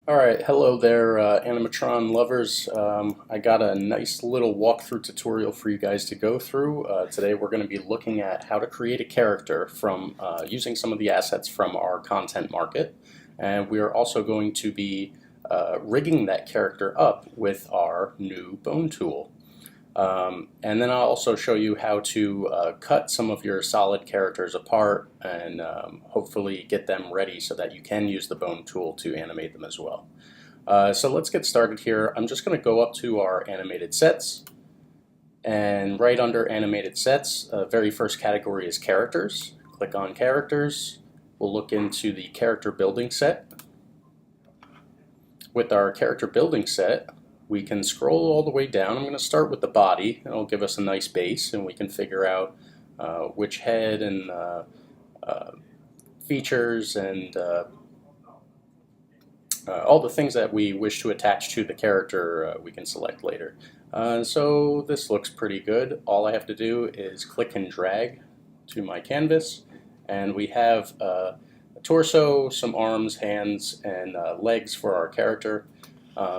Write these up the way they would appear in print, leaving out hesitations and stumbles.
Alright, hello there, Animatron lovers. I got a nice little walkthrough tutorial for you guys to go through. Today we're going to be looking at how to create a character from using some of the assets from our content market. And we are also going to be rigging that character up with our new bone tool. And then I'll also show you how to cut some of your solid characters apart and hopefully get them ready so that you can use the bone tool to animate them as well. So let's get started here. I'm just going to go up to our animated sets, and right under animated sets, very first category is characters. Click on characters. We'll look into the character building set. With our character building set, we can scroll all the way down. I'm going to start with the body. It'll give us a nice base, and we can figure out which head and features and all the things that we wish to attach to the character we can select later. So this looks pretty good. All I have to do is click and drag to my canvas, and we have a torso, some arms, hands, and legs for our character.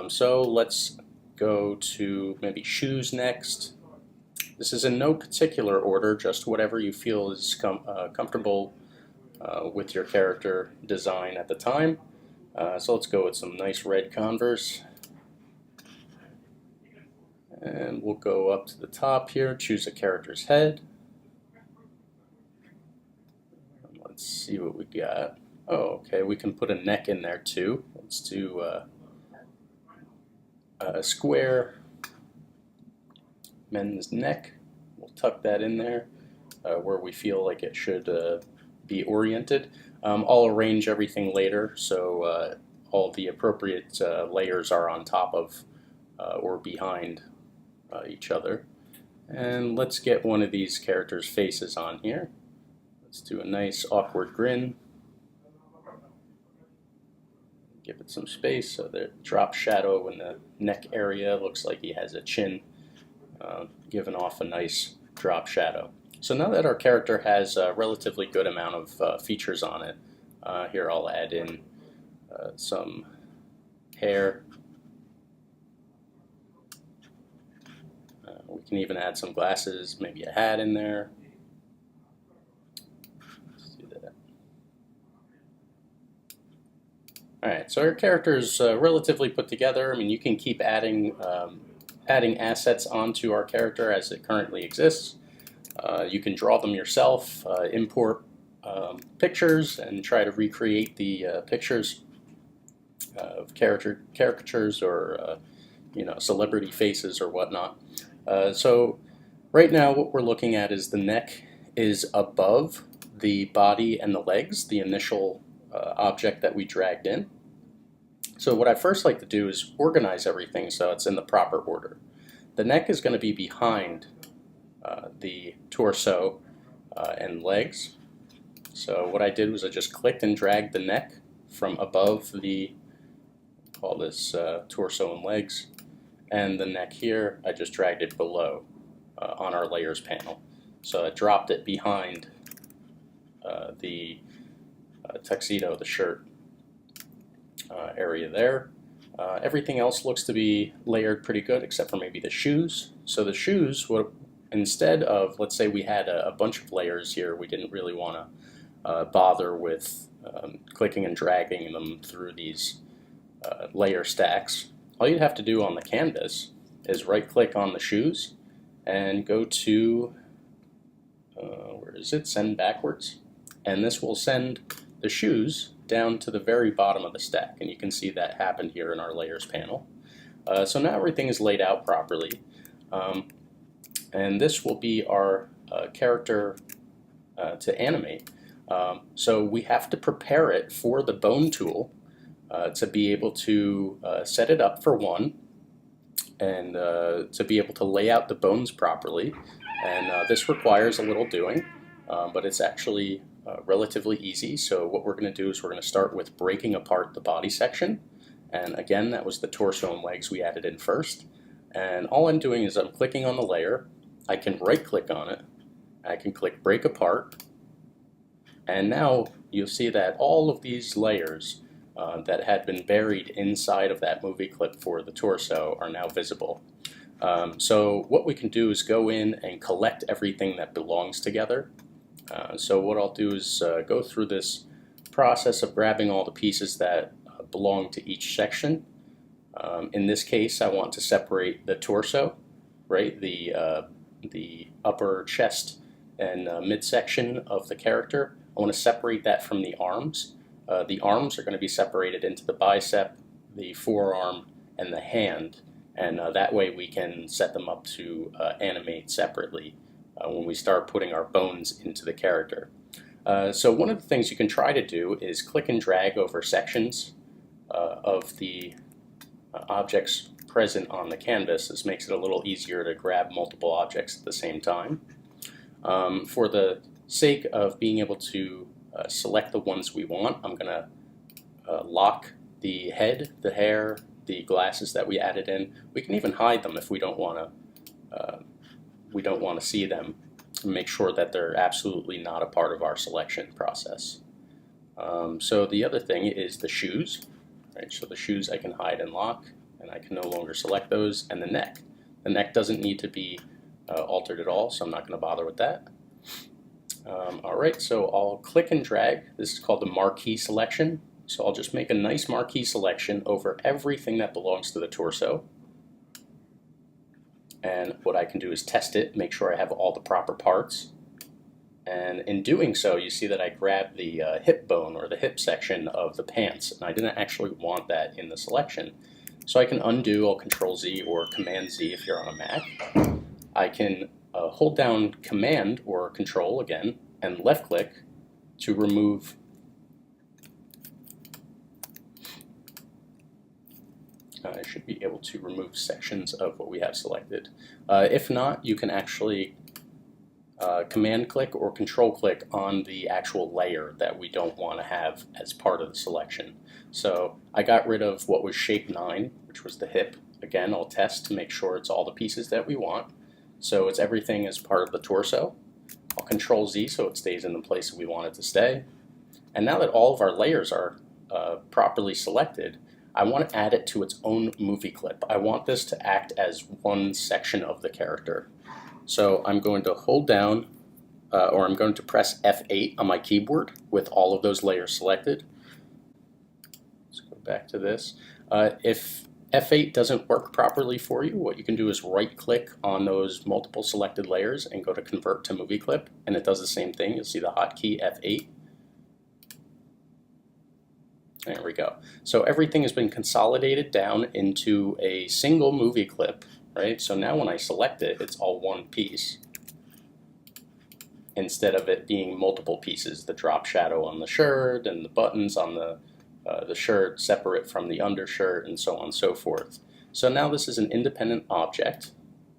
So let's go to maybe shoes next. This is in no particular order, just whatever you feel is comfortable with your character design at the time. So let's go with some nice red Converse. And we'll go up to the top here, choose a character's head. Let's see what we got. Oh, okay, we can put a neck in there too. Let's do a square men's neck. We'll tuck that in there where we feel like it should be oriented. I'll arrange everything later so all the appropriate layers are on top of or behind each other. And let's get one of these characters' faces on here. Let's do a nice awkward grin. Give it some space so that drop shadow in the neck area looks like he has a chin, giving off a nice drop shadow. So now that our character has a relatively good amount of features on it, here I'll add in some hair. We can even add some glasses, maybe a hat in there. Let's do that. Alright, so our character is relatively put together. I mean, you can keep adding assets onto our character as it currently exists. You can draw them yourself, import pictures, and try to recreate the pictures of caricatures or celebrity faces or whatnot. So right now what we're looking at is the neck is above the body and the legs, the initial object that we dragged in. So what I first like to do is organize everything so it's in the proper order. The neck is going to be behind the torso and legs. So what I did was I just clicked and dragged the neck from above the, call this torso and legs, and the neck here, I just dragged it below on our layers panel. So I dropped it behind the tuxedo, the shirt area there. Everything else looks to be layered pretty good except for maybe the shoes. So the shoes, instead of, let's say we had a bunch of layers here, we didn't really want to bother with clicking and dragging them through these layer stacks. All you'd have to do on the canvas is right click on the shoes and go to, where is it, send backwards, and this will send the shoes down to the very bottom of the stack, and you can see that happened here in our layers panel. So now everything is laid out properly, and this will be our character to animate. So we have to prepare it for the bone tool to be able to set it up for one, and to be able to lay out the bones properly. And this requires a little doing, but it's actually relatively easy. So what we're going to do is we're going to start with breaking apart the body section. And again, that was the torso and legs we added in first. And all I'm doing is I'm clicking on the layer. I can right click on it. I can click break apart. And now you'll see that all of these layers that had been buried inside of that movie clip for the torso are now visible. So what we can do is go in and collect everything that belongs together. So what I'll do is go through this process of grabbing all the pieces that belong to each section. In this case, I want to separate the torso, right? The upper chest and midsection of the character. I want to separate that from the arms. The arms are going to be separated into the bicep, the forearm, and the hand, and that way we can set them up to animate separately when we start putting our bones into the character. So one of the things you can try to do is click and drag over sections of the objects present on the canvas. This makes it a little easier to grab multiple objects at the same time. For the sake of being able to select the ones we want, I'm going to lock the head, the hair, the glasses that we added in. We can even hide them if we don't want to see them, and make sure that they're absolutely not a part of our selection process. So the other thing is the shoes. Right, so the shoes I can hide and lock, and I can no longer select those, and the neck. The neck doesn't need to be altered at all, so I'm not going to bother with that. Alright, so I'll click and drag. This is called the marquee selection. So I'll just make a nice marquee selection over everything that belongs to the torso. And what I can do is test it, make sure I have all the proper parts. And in doing so, you see that I grabbed the hip bone or the hip section of the pants, and I didn't actually want that in the selection. So I can undo, I'll Control Z or Command Z if you're on a Mac. I can hold down Command or Control again, and left click to remove. I should be able to remove sections of what we have selected. If not, you can actually command click or control click on the actual layer that we don't want to have as part of the selection. So I got rid of what was shape 9, which was the hip. Again, I'll test to make sure it's all the pieces that we want. So it's everything as part of the torso. I'll Control Z so it stays in the place that we want it to stay. And now that all of our layers are properly selected, I want to add it to its own movie clip. I want this to act as one section of the character. So I'm going to hold down, or I'm going to press F8 on my keyboard with all of those layers selected. Let's go back to this. If F8 doesn't work properly for you, what you can do is right-click on those multiple selected layers and go to Convert to Movie Clip, and it does the same thing. You'll see the hotkey F8. There we go. So everything has been consolidated down into a single movie clip. Right? So now when I select it, it's all one piece instead of it being multiple pieces. The drop shadow on the shirt and the buttons on the shirt separate from the undershirt and so on and so forth. So now this is an independent object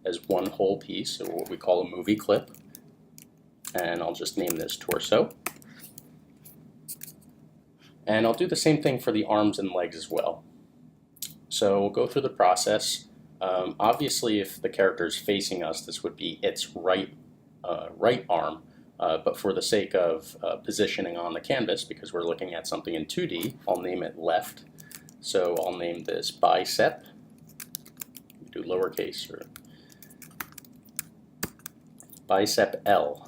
as one whole piece, or what we call a movie clip. And I'll just name this torso. And I'll do the same thing for the arms and legs as well. So we'll go through the process. Obviously, if the character is facing us, this would be its right arm, but for the sake of positioning on the canvas, because we're looking at something in 2D, I'll name it left. So I'll name this bicep, do lowercase, or bicep L.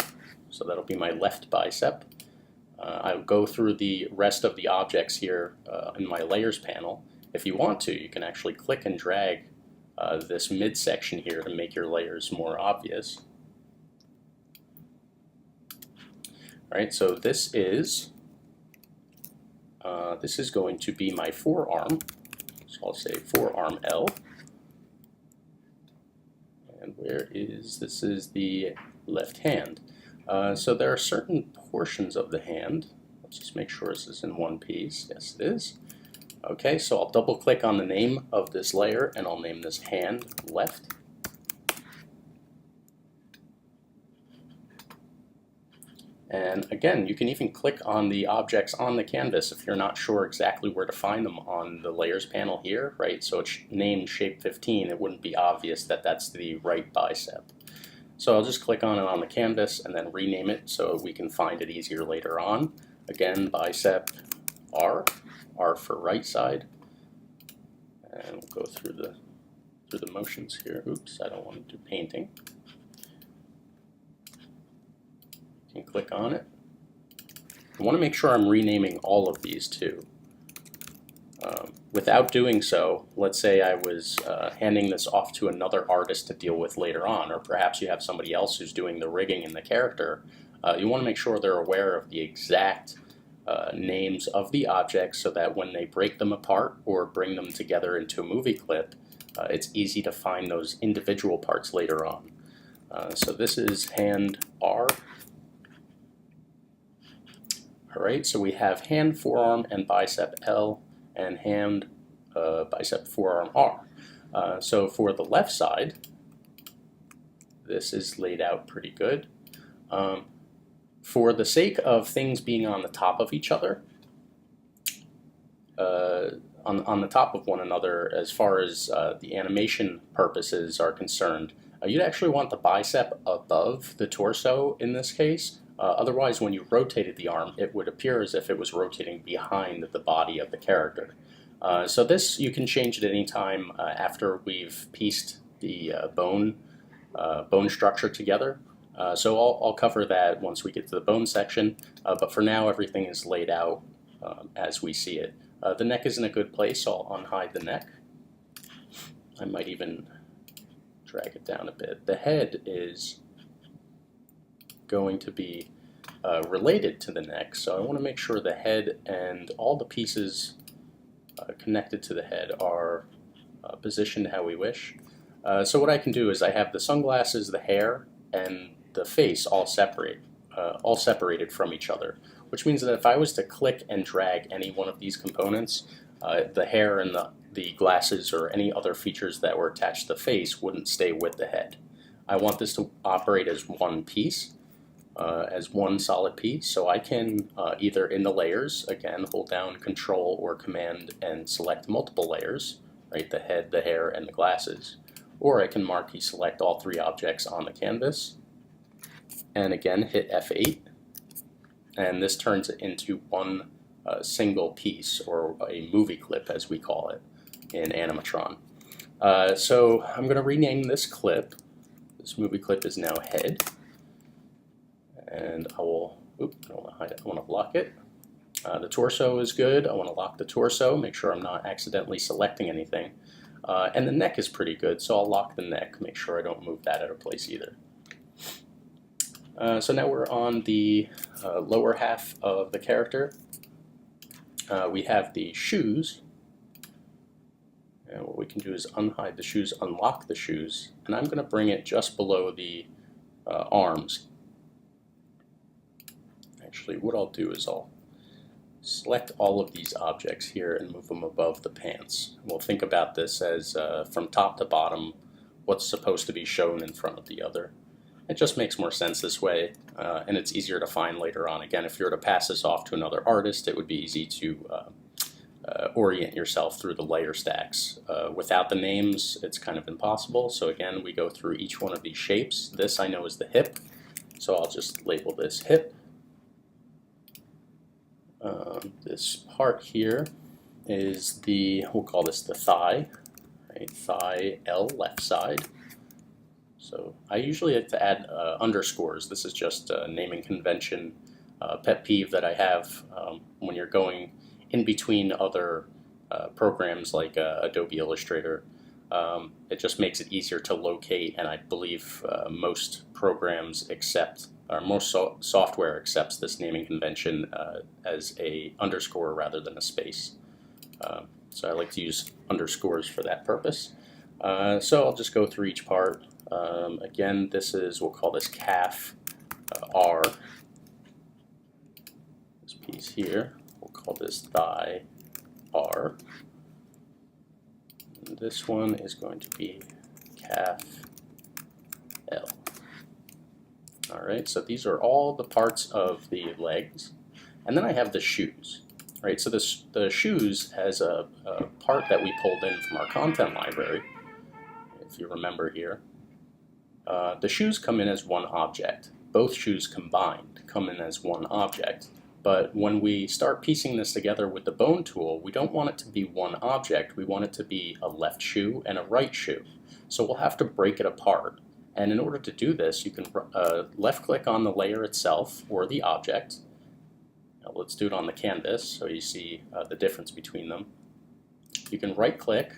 So that'll be my left bicep. I'll go through the rest of the objects here in my layers panel. If you want to, you can actually click and drag this midsection here to make your layers more obvious. All right, so this is going to be my forearm. So I'll say forearm L. And this is the left hand. So there are certain portions of the hand. Let's just make sure this is in one piece. Yes, it is. Okay, so I'll double click on the name of this layer and I'll name this hand left. And again, you can even click on the objects on the canvas if you're not sure exactly where to find them on the layers panel here, right? So it's named shape 15, it wouldn't be obvious that that's the right bicep. So I'll just click on it on the canvas and then rename it so we can find it easier later on. Again, bicep R, R for right side. And we'll go through the motions here. Oops, I don't want to do painting. You can click on it. I want to make sure I'm renaming all of these too. Without doing so, let's say I was handing this off to another artist to deal with later on, or perhaps you have somebody else who's doing the rigging in the character. You want to make sure they're aware of the exact names of the objects so that when they break them apart or bring them together into a movie clip, it's easy to find those individual parts later on. So this is hand R. Alright, so we have hand, forearm, and bicep L, and hand, bicep, forearm R. So for the left side, this is laid out pretty good. For the sake of things being on the top of each other, on the top of one another, as far as the animation purposes are concerned, you'd actually want the bicep above the torso in this case. Otherwise, when you rotated the arm, it would appear as if it was rotating behind the body of the character. So this, you can change at any time after we've pieced the bone structure together. So I'll cover that once we get to the bone section, but for now everything is laid out as we see it. The neck is in a good place, so I'll unhide the neck. I might even drag it down a bit. The head is going to be related to the neck, so I want to make sure the head and all the pieces connected to the head are positioned how we wish. So what I can do is I have the sunglasses, the hair, and the face all separated from each other, which means that if I was to click and drag any one of these components, the hair and the glasses or any other features that were attached to the face wouldn't stay with the head. I want this to operate as one piece, as one solid piece, so I can either in the layers, again, hold down Control or Command and select multiple layers, right, the head, the hair, and the glasses, or I can marquee select all three objects on the canvas, and again hit F8, and this turns it into one single piece, or a movie clip as we call it in Animatron. So I'm going to rename this clip. This movie clip is now head, and I will, oops, I don't want to hide it, I want to lock it. The torso is good, I want to lock the torso, make sure I'm not accidentally selecting anything. And the neck is pretty good, so I'll lock the neck, make sure I don't move that out of place either. So now we're on the lower half of the character. We have the shoes, and what we can do is unhide the shoes, unlock the shoes, and I'm going to bring it just below the arms. Actually, what I'll do is I'll select all of these objects here and move them above the pants. We'll think about this as from top to bottom, what's supposed to be shown in front of the other. It just makes more sense this way, and it's easier to find later on. Again, if you were to pass this off to another artist, it would be easy to orient yourself through the layer stacks. Without the names, it's kind of impossible. So again, we go through each one of these shapes. This I know is the hip, so I'll just label this hip. This part here is the, we'll call this the thigh, right? Thigh L, left side. So I usually like to add underscores. This is just a naming convention pet peeve that I have when you're going in between other programs like Adobe Illustrator. It just makes it easier to locate, and I believe most programs accept, or most software accepts this naming convention as a underscore rather than a space. So I like to use underscores for that purpose. So I'll just go through each part. Again, this is, we'll call this calf R. This piece here, we'll call this thigh R. And this one is going to be calf L. Alright, so these are all the parts of the legs. And then I have the shoes. Right, so the shoes has a part that we pulled in from our content library, if you remember here. The shoes come in as one object. Both shoes combined come in as one object. But when we start piecing this together with the bone tool, we don't want it to be one object. We want it to be a left shoe and a right shoe. So we'll have to break it apart. And in order to do this, you can left click on the layer itself or the object. Now let's do it on the canvas so you see the difference between them. You can right click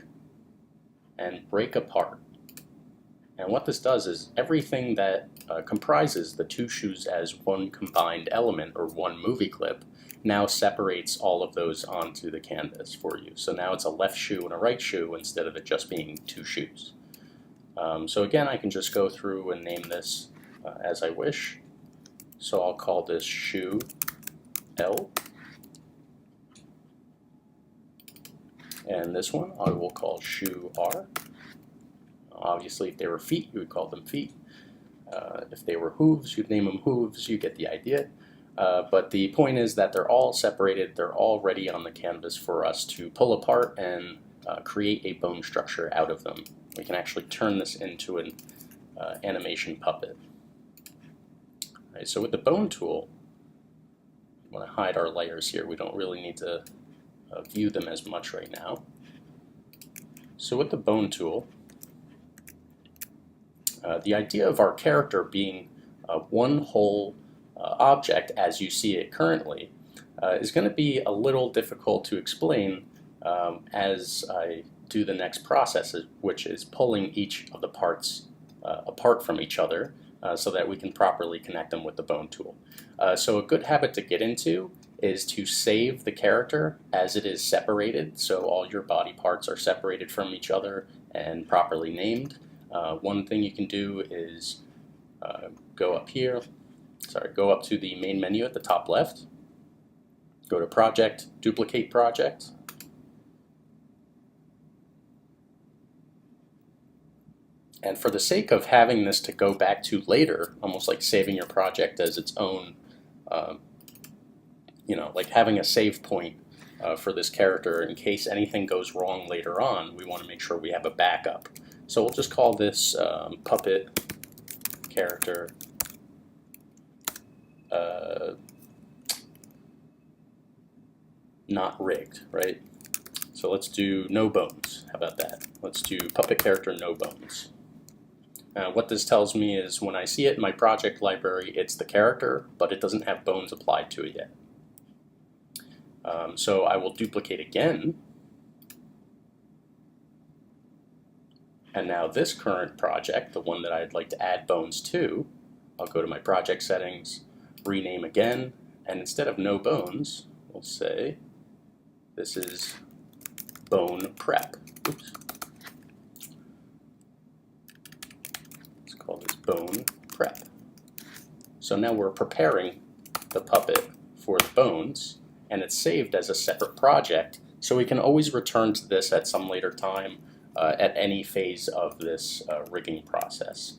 and break apart. And what this does is everything that comprises the two shoes as one combined element or one movie clip now separates all of those onto the canvas for you. So now it's a left shoe and a right shoe instead of it just being two shoes. So again, I can just go through and name this as I wish. So I'll call this shoe L. And this one I will call shoe R. Obviously, if they were feet, you would call them feet. If they were hooves, you'd name them hooves. You get the idea. But the point is that they're all separated. They're all ready on the canvas for us to pull apart and create a bone structure out of them. We can actually turn this into an animation puppet. All right, so with the bone tool, we want to hide our layers here. We don't really need to view them as much right now. So with the bone tool, the idea of our character being one whole object as you see it currently is going to be a little difficult to explain as I do the next process, which is pulling each of the parts apart from each other so that we can properly connect them with the bone tool. So a good habit to get into is to save the character as it is separated, so all your body parts are separated from each other and properly named. One thing you can do is go up to the main menu at the top left, go to Project, Duplicate Project, and for the sake of having this to go back to later, almost like saving your project as its own, like having a save point for this character in case anything goes wrong later on, we want to make sure we have a backup. So we'll just call this puppet character not rigged, right? So let's do no bones. How about that? Let's do puppet character no bones. What this tells me is when I see it in my project library, it's the character, but it doesn't have bones applied to it yet. So I will duplicate again. And now this current project, the one that I'd like to add bones to, I'll go to my project settings, rename again, and instead of no bones, we'll say this is bone prep. Oops. Let's call this bone prep. So now we're preparing the puppet for the bones, and it's saved as a separate project, so we can always return to this at some later time at any phase of this rigging process.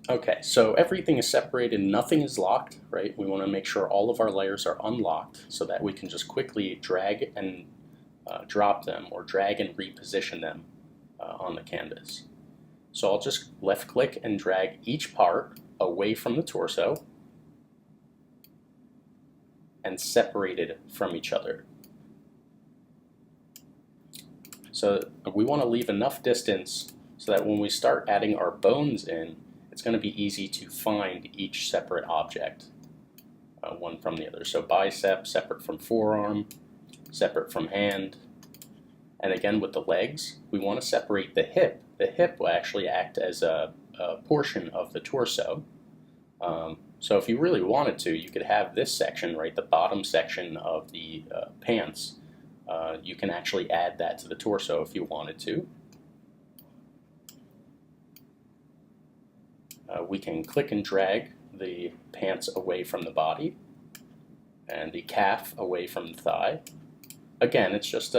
Okay, so everything is separated, nothing is locked, right? We want to make sure all of our layers are unlocked so that we can just quickly drag and drop them or drag and reposition them on the canvas. So I'll just left click and drag each part away from the torso and separate it from each other. So we want to leave enough distance so that when we start adding our bones in, it's going to be easy to find each separate object, one from the other. So bicep separate from forearm, separate from hand. And again with the legs, we want to separate the hip. The hip will actually act as a portion of the torso. So if you really wanted to, you could have this section, right, the bottom section of the pants. You can actually add that to the torso if you wanted to. We can click and drag the pants away from the body and the calf away from the thigh. Again, it's just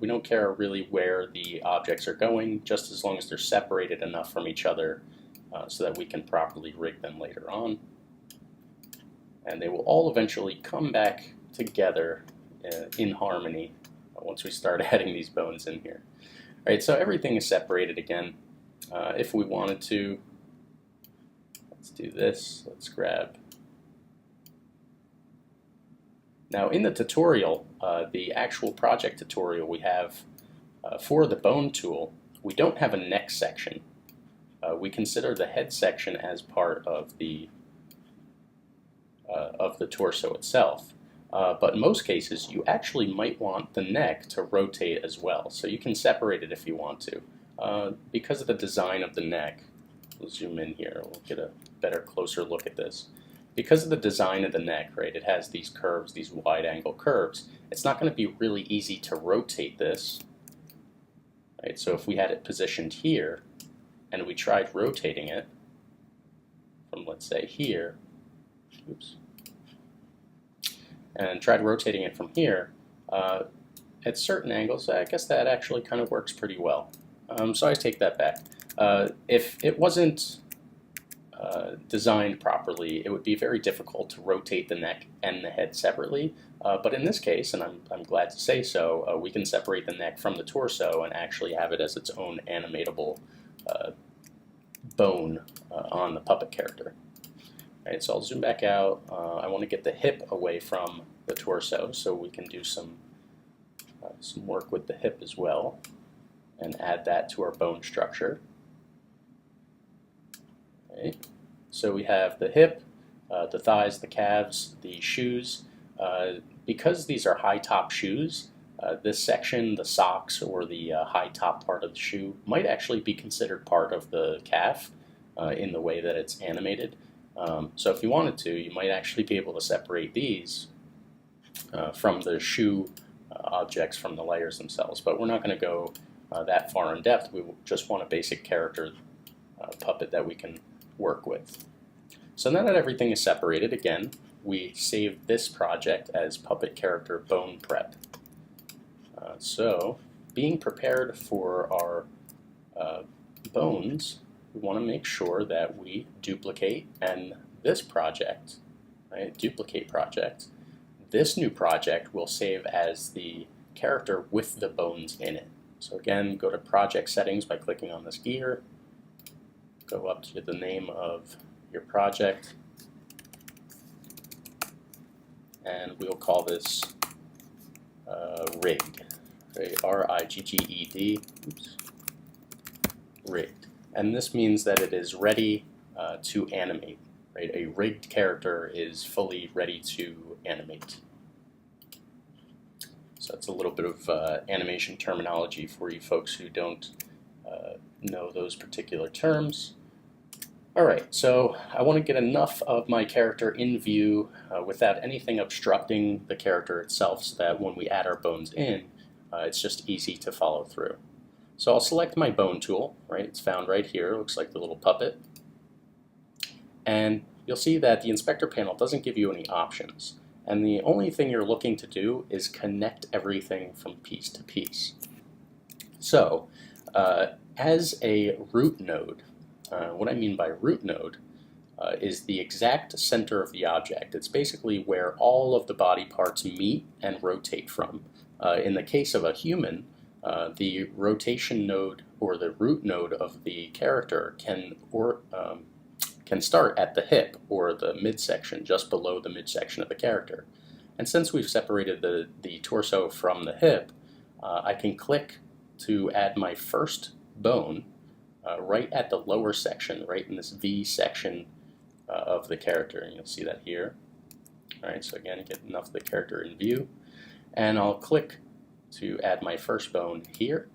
we don't care really where the objects are going, just as long as they're separated enough from each other so that we can properly rig them later on. And they will all eventually come back together in harmony once we start adding these bones in here. All right, so everything is separated again. If we wanted to, let's do this. Let's grab Now in the tutorial, the actual project tutorial we have for the bone tool, we don't have a neck section. We consider the head section as part of the torso itself. But in most cases, you actually might want the neck to rotate as well. So you can separate it if you want to. Because of the design of the neck, we'll zoom in here, we'll get a better, closer look at this. Because of the design of the neck, right, it has these curves, these wide angle curves, it's not going to be really easy to rotate this. Right? So if we had it positioned here, and we tried rotating it from, let's say, here, oops, and tried rotating it from here, at certain angles, I guess that actually kind of works pretty well. So I take that back. If it wasn't designed properly, it would be very difficult to rotate the neck and the head separately. But in this case, and I'm glad to say so, we can separate the neck from the torso and actually have it as its own animatable bone on the puppet character. All right, so I'll zoom back out. I want to get the hip away from the torso, so we can do some work with the hip as well, and add that to our bone structure. Right. So we have the hip, the thighs, the calves, the shoes. Because these are high top shoes, this section, the socks or the high top part of the shoe, might actually be considered part of the calf in the way that it's animated. So if you wanted to, you might actually be able to separate these from the shoe objects from the layers themselves. But we're not going to go that far in depth. We just want a basic character puppet that we can work with. So now that everything is separated, again, we save this project as puppet character bone prep. So being prepared for our bones, we want to make sure that we duplicate, and this project, right, duplicate project, this new project will save as the character with the bones in it. So again, go to project settings by clicking on this gear, go up to the name of your project, and we'll call this rigged, right? R-I-G-G-E-D, oops, rigged. And this means that it is ready to animate, right? A rigged character is fully ready to animate. So that's a little bit of animation terminology for you folks who don't know those particular terms. Alright, so I want to get enough of my character in view without anything obstructing the character itself, so that when we add our bones in, it's just easy to follow through. So I'll select my bone tool, right? It's found right here, it looks like the little puppet. And you'll see that the inspector panel doesn't give you any options. And the only thing you're looking to do is connect everything from piece to piece. So, as a root node, what I mean by root node is the exact center of the object. It's basically where all of the body parts meet and rotate from. In the case of a human, the rotation node or the root node of the character can start at the hip or the midsection, just below the midsection of the character. And since we've separated the torso from the hip, I can click to add my first bone right at the lower section, right in this V section of the character, and you'll see that here. Alright, so again, get enough of the character in view, and I'll click to add my first bone here.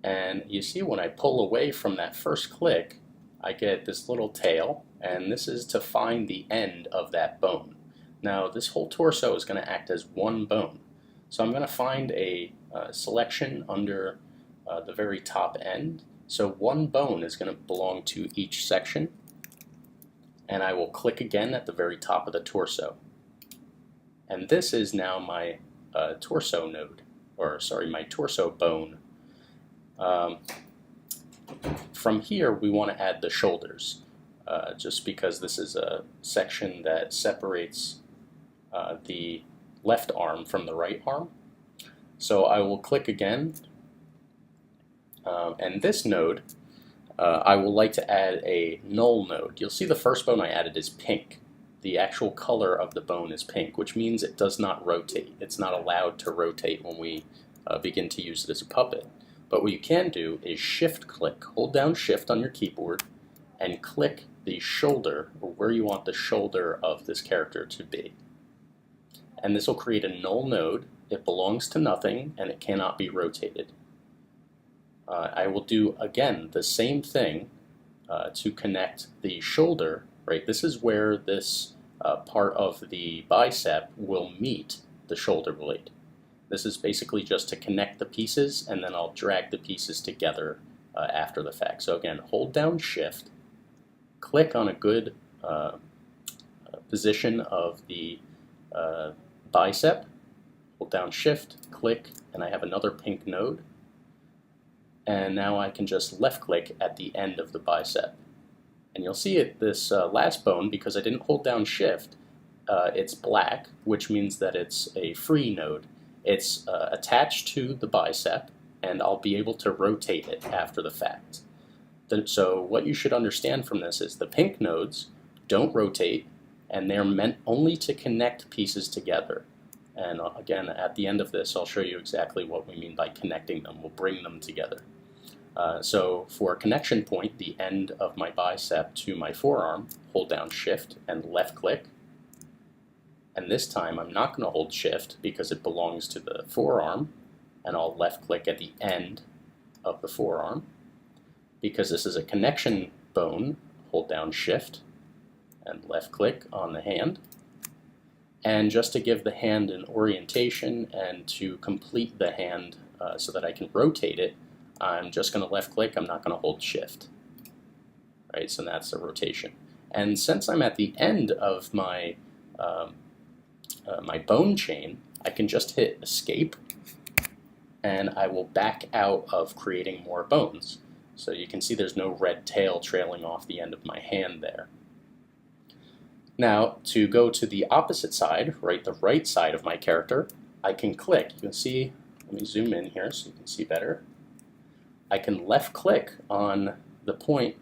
And you see when I pull away from that first click, I get this little tail, and this is to find the end of that bone. Now this whole torso is going to act as one bone. So I'm going to find a selection under the very top end. So one bone is going to belong to each section, and I will click again at the very top of the torso. And this is now my torso node, or sorry, my torso bone. From here we want to add the shoulders, just because this is a section that separates the left arm from the right arm. So I will click again, and this node, I would like to add a null node. You'll see the first bone I added is pink. the actual color of the bone is pink, which means it does not rotate. It's not allowed to rotate when we begin to use it as a puppet. But what you can do is shift click, hold down shift on your keyboard, and click the shoulder, or where you want the shoulder of this character to be. And this will create a null node. It belongs to nothing, and it cannot be rotated. I will do, again, the same thing to connect the shoulder, right? This is where this part of the bicep will meet the shoulder blade. This is basically just to connect the pieces, and then I'll drag the pieces together after the fact. So again, hold down shift, click on a good position of the bicep, hold down shift, click, and I have another pink node. And now I can just left click at the end of the bicep. And you'll see it, this last bone, because I didn't hold down shift, it's black, which means that it's a free node. It's attached to the bicep, and I'll be able to rotate it after the fact. So what you should understand from this is the pink nodes don't rotate, and they're meant only to connect pieces together. And again, at the end of this, I'll show you exactly what we mean by connecting them. We'll bring them together. So for a connection point, the end of my bicep to my forearm, hold down shift and left click. And this time I'm not going to hold shift because it belongs to the forearm, and I'll left click at the end of the forearm. Because this is a connection bone, hold down shift and left click on the hand. And just to give the hand an orientation and to complete the hand so that I can rotate it, I'm just going to left click, I'm not going to hold shift. Right, so that's a rotation. And since I'm at the end of my my bone chain, I can just hit escape, and I will back out of creating more bones. So you can see there's no red tail trailing off the end of my hand there. Now, to go to the opposite side, right, the right side of my character, I can click. You can see, let me zoom in here so you can see better. I can left click on the point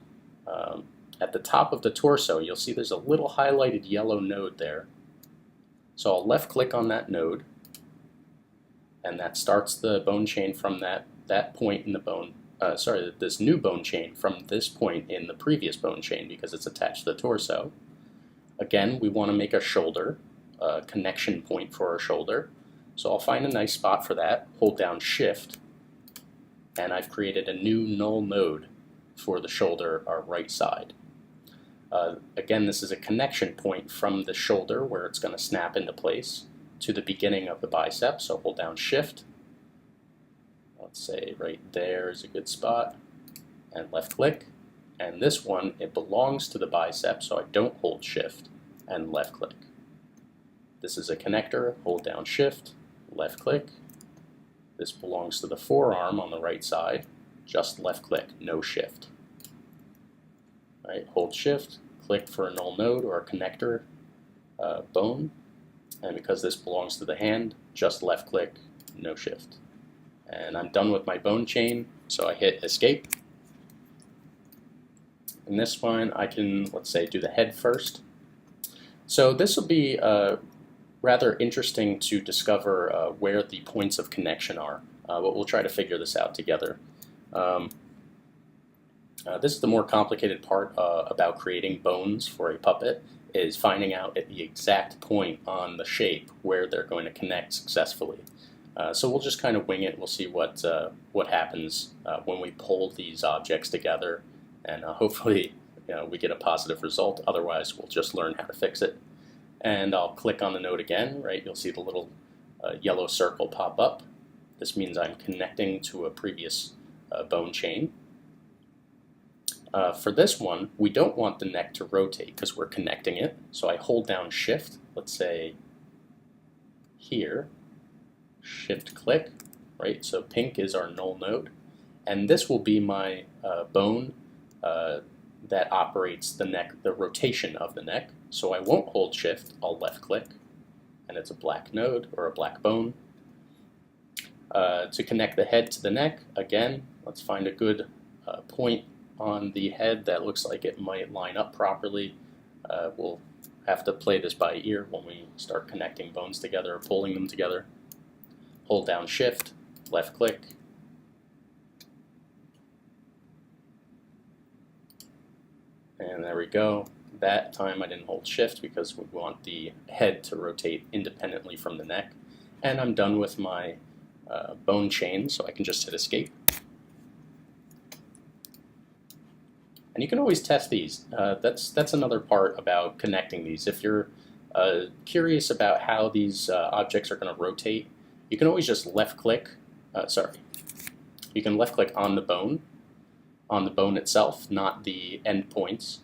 at the top of the torso. You'll see there's a little highlighted yellow node there. So I'll left click on that node, and that starts the bone chain from that point in the bone, this new bone chain from this point in the previous bone chain because it's attached to the torso. Again, we want to make a shoulder, a connection point for our shoulder. So I'll find a nice spot for that, hold down shift, and I've created a new null node for the shoulder, our right side. Again, this is a connection point from the shoulder where it's going to snap into place to the beginning of the bicep, so hold down shift. Let's say right there is a good spot, and left click. And this one, it belongs to the bicep, so I don't hold shift and left click. This is a connector, hold down shift, left click. This belongs to the forearm on the right side, just left click, no shift. Right, hold shift, click for a null node or a connector bone, and because this belongs to the hand, just left click, no shift. And I'm done with my bone chain, so I hit escape. In this one, I can, let's say, do the head first. So this will be rather interesting to discover where the points of connection are. But we'll try to figure this out together. This is the more complicated part about creating bones for a puppet, is finding out at the exact point on the shape where they're going to connect successfully. So we'll just kind of wing it. We'll see what happens when we pull these objects together, and hopefully we get a positive result. Otherwise, we'll just learn how to fix it. And I'll click on the node again, right? You'll see the little yellow circle pop up. This means I'm connecting to a previous bone chain. For this one, we don't want the neck to rotate because we're connecting it. So I hold down shift, let's say here, shift click, right? So pink is our null node. And this will be my bone that operates the neck, the rotation of the neck. So I won't hold shift, I'll left click, and it's a black node or a black bone. To connect the head to the neck, again, let's find a good point on the head that looks like it might line up properly. We'll have to play this by ear when we start connecting bones together or pulling them together. Hold down Shift, left click, and there we go. That time I didn't hold Shift because we want the head to rotate independently from the neck. And I'm done with my bone chain, so I can just hit Escape. And you can always test these. That's another part about connecting these. If you're curious about how these objects are going to rotate, you can always just left-click. You can left-click on the bone itself, not the endpoints.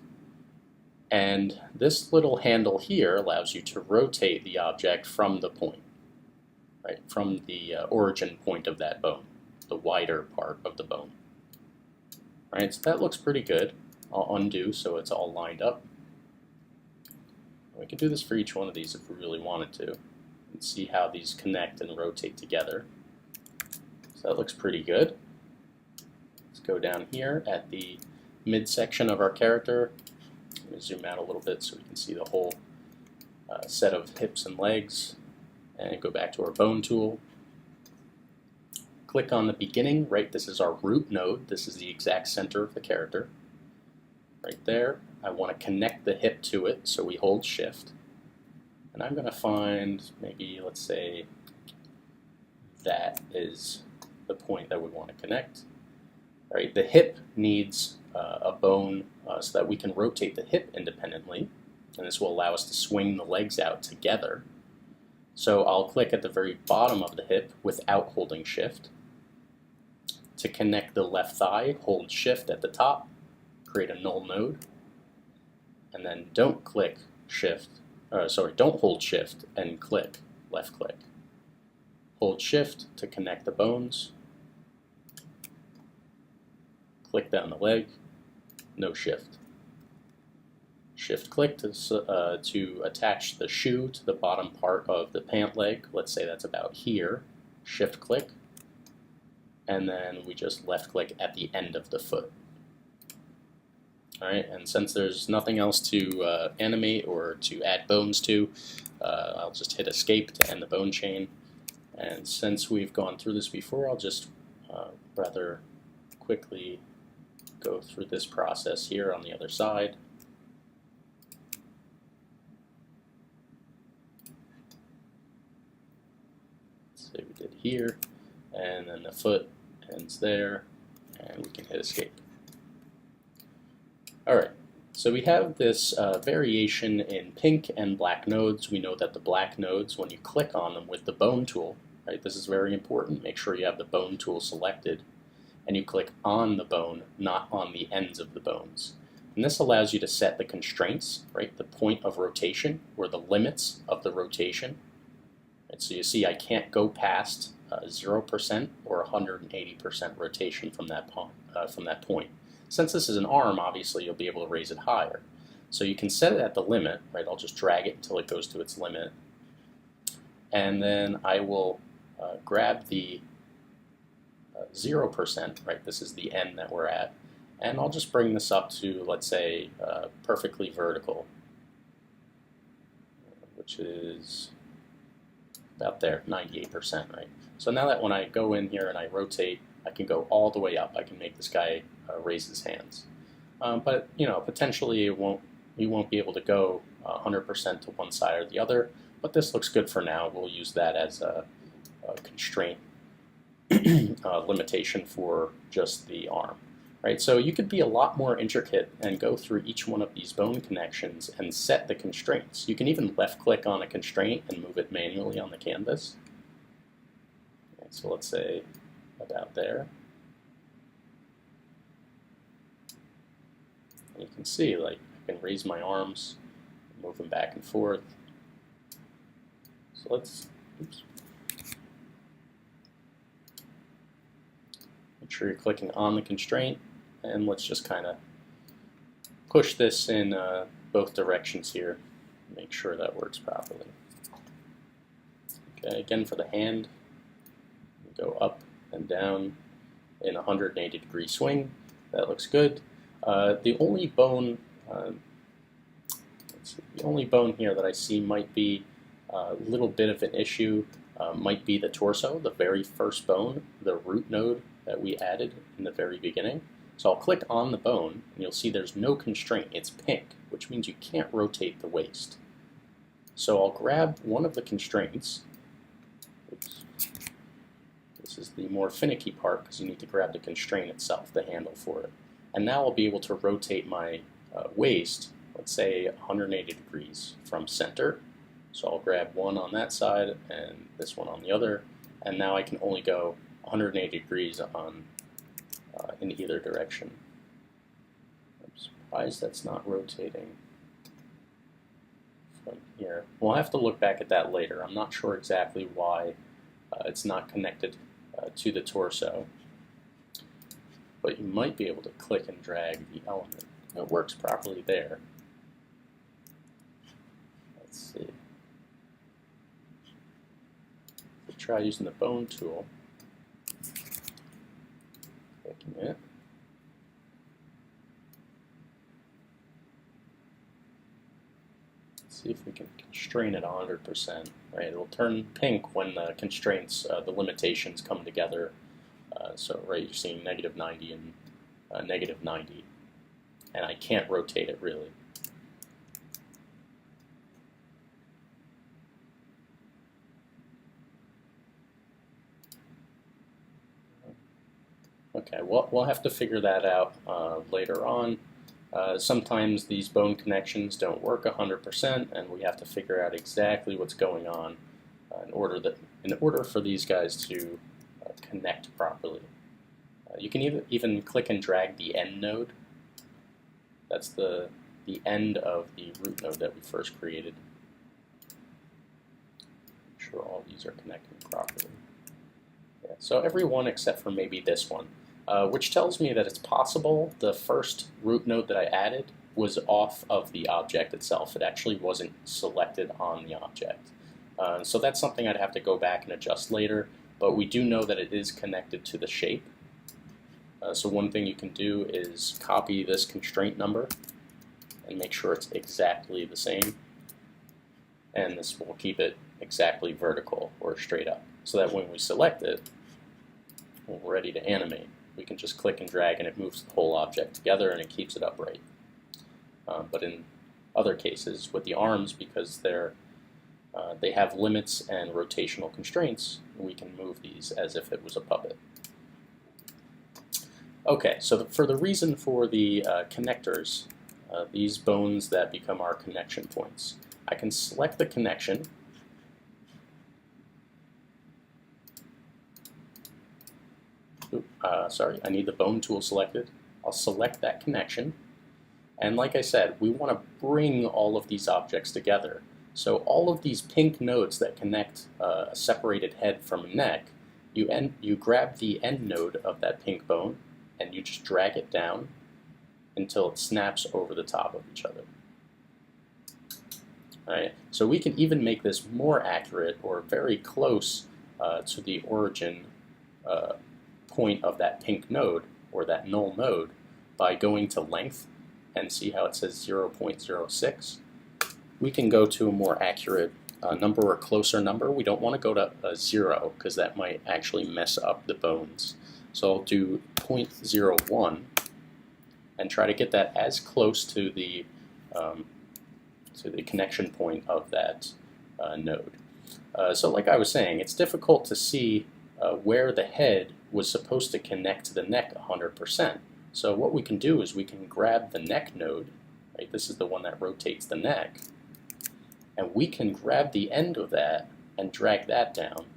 And this little handle here allows you to rotate the object from the point, right? From the origin point of that bone, the wider part of the bone. All right, so that looks pretty good. I'll undo so it's all lined up. We can do this for each one of these if we really wanted to, and see how these connect and rotate together. So that looks pretty good. Let's go down here at the midsection of our character. Let me zoom out a little bit so we can see the whole set of hips and legs, and go back to our bone tool. Click on the beginning, right? This is our root node. This is the exact center of the character. Right there. I want to connect the hip to it, so we hold Shift. And I'm going to find maybe, let's say, that is the point that we want to connect. Right? The hip needs a bone so that we can rotate the hip independently, and this will allow us to swing the legs out together. So I'll click at the very bottom of the hip without holding Shift. To connect the left thigh, hold Shift at the top, create a null node, and then don't hold Shift and click, left click. Hold Shift to connect the bones, click down the leg, no Shift. Shift click to attach the shoe to the bottom part of the pant leg. Let's say that's about here. Shift click, and then we just left click at the end of the foot. All right, and since there's nothing else to animate or to add bones to, I'll just hit Escape to end the bone chain. And since we've gone through this before, I'll just rather quickly go through this process here on the other side. Let's say we did here, and then the foot ends there, and we can hit Escape. Alright, so we have this variation in pink and black nodes. We know that the black nodes, when you click on them with the bone tool, right, this is very important, make sure you have the bone tool selected, and you click on the bone, not on the ends of the bones. And this allows you to set the constraints, right, the point of rotation, or the limits of the rotation. Right, so you see I can't go past 0% or 180% rotation from that point. Since this is an arm, obviously you'll be able to raise it higher. So you can set it at the limit, right? I'll just drag it until it goes to its limit. And then I will grab the 0%, right? This is the end that we're at. And I'll just bring this up to, let's say, perfectly vertical, which is about there, 98%, right? So now that when I go in here and I rotate, I can go all the way up. I can make this guy raise his hands. But you know, potentially you won't be able to go 100% to one side or the other. But this looks good for now. We'll use that as a constraint limitation for just the arm. Right? So you could be a lot more intricate and go through each one of these bone connections and set the constraints. You can even left-click on a constraint and move it manually on the canvas. Okay, so let's say about there. And you can see, like, I can raise my arms, move them back and forth. So let's, make sure you're clicking on the constraint, and let's just kind of push this in both directions here. Make sure that works properly. Okay, again for the hand, go up and down in a 180-degree swing. That looks good. The only bone, let's So the only bone here that I see might be a little bit of an issue might be the torso, the very first bone, the root node that we added in the very beginning. So I'll click on the bone, and you'll see there's no constraint. It's pink, which means you can't rotate the waist. So I'll grab one of the constraints. Oops. This is the more finicky part because you need to grab the constraint itself, the handle for it. And now I'll be able to rotate my waist, let's say 180 degrees from center. So I'll grab one on that side and this one on the other, and now I can only go 180 degrees on in either direction. I'm surprised that's not rotating from here. We'll have to look back at that later. I'm not sure exactly why it's not connected to the torso, but you might be able to click and drag the element. It works properly there. Let's see. We'll try using the bone tool. Clicking it. Let's see if we can constrain it 100%. Right, it'll turn pink when the constraints, the limitations come together. So right, you're seeing -90 and -90, and I can't rotate it really. Okay, we'll have to figure that out later on. Sometimes these bone connections don't work 100%, and we have to figure out exactly what's going on in order for these guys to connect properly. You can even click and drag the end node. That's the end of the root node that we first created. Make sure all these are connecting properly. Yeah, so every one except for maybe this one. Which tells me that it's possible the first root node that I added was off of the object itself. It actually wasn't selected on the object. So that's something I'd have to go back and adjust later, but we do know that it is connected to the shape. So one thing you can do is copy this constraint number and make sure it's exactly the same. And this will keep it exactly vertical or straight up, so that when we select it, we're ready to animate. We can just click and drag and it moves the whole object together and it keeps it upright. But in other cases, with the arms, because they have limits and rotational constraints, we can move these as if it was a puppet. Okay, so for the reason for the connectors, these bones that become our connection points, I can select the connection. Sorry, I need the bone tool selected. I'll select that connection, and like I said, we want to bring all of these objects together. So all of these pink nodes that connect a separated head from a neck, you grab the end node of that pink bone and you just drag it down until it snaps over the top of each other. All right, so we can even make this more accurate or very close to the origin point of that pink node or that null node by going to length and see how it says 0.06. We can go to a more accurate number or closer number. We don't want to go to 0 because that might actually mess up the bones. So I'll do 0.01 and try to get that as close to the connection point of that node. So like I was saying, it's difficult to see where the head was supposed to connect to the neck 100%. So what we can do is we can grab the neck node, right? This is the one that rotates the neck, and we can grab the end of that and drag that down.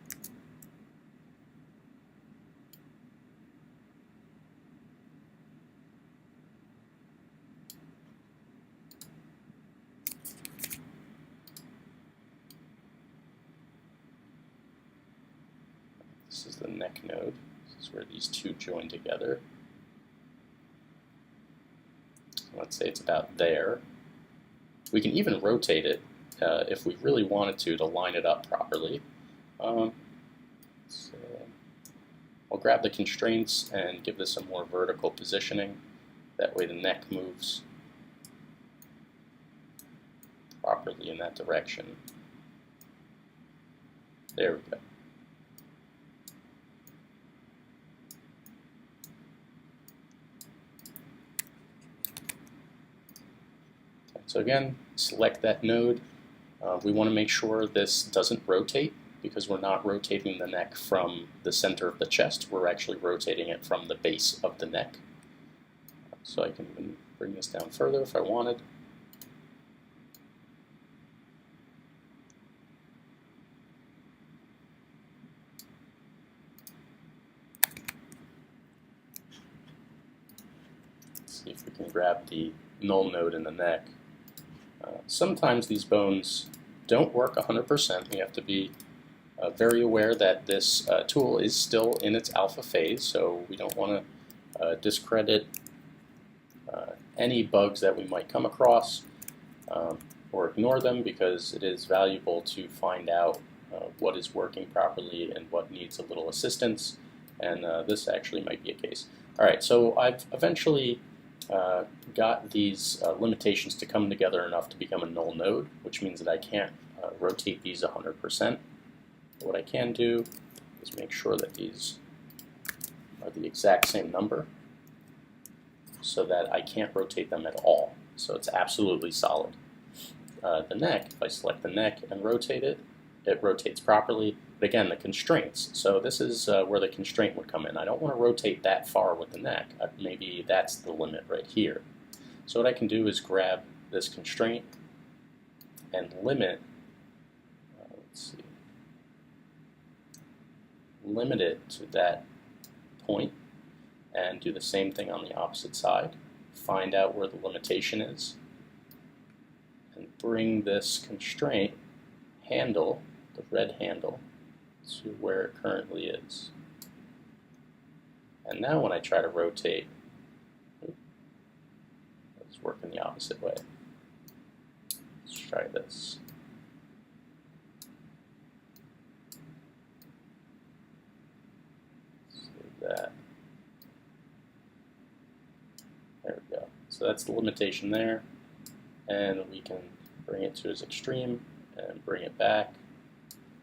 This is the neck node. This is where these two join together. So let's say it's about there. We can even rotate it if we really wanted to line it up properly. So I'll grab the constraints and give this a more vertical positioning. That way the neck moves. properly in that direction. There we go. So again, select that node. We want to make sure this doesn't rotate because we're not rotating the neck from the center of the chest. We're actually rotating it from the base of the neck. So I can even bring this down further if I wanted. Let's see if we can grab the null node in the neck. Sometimes these bones don't work 100%. We have to be very aware that this tool is still in its alpha phase, so we don't want to discredit any bugs that we might come across or ignore them, because it is valuable to find out what is working properly and what needs a little assistance, and this actually might be a case. Alright, so I've eventually got these limitations to come together enough to become a null node, which means that I can't rotate these 100%. What I can do is make sure that these are the exact same number so that I can't rotate them at all. So it's absolutely solid. The neck, if I select the neck and rotate it, it rotates properly. But again, the constraints. So this is where the constraint would come in. I don't want to rotate that far with the neck. Maybe that's the limit right here. So what I can do is grab this constraint and limit, let's see, limit it to that point, and do the same thing on the opposite side. Find out where the limitation is, and bring this constraint handle, the red handle, to where it currently is. And now when I try to rotate, it's working the opposite way. Let's try this. Save that. There we go. So that's the limitation there. And we can bring it to its extreme and bring it back.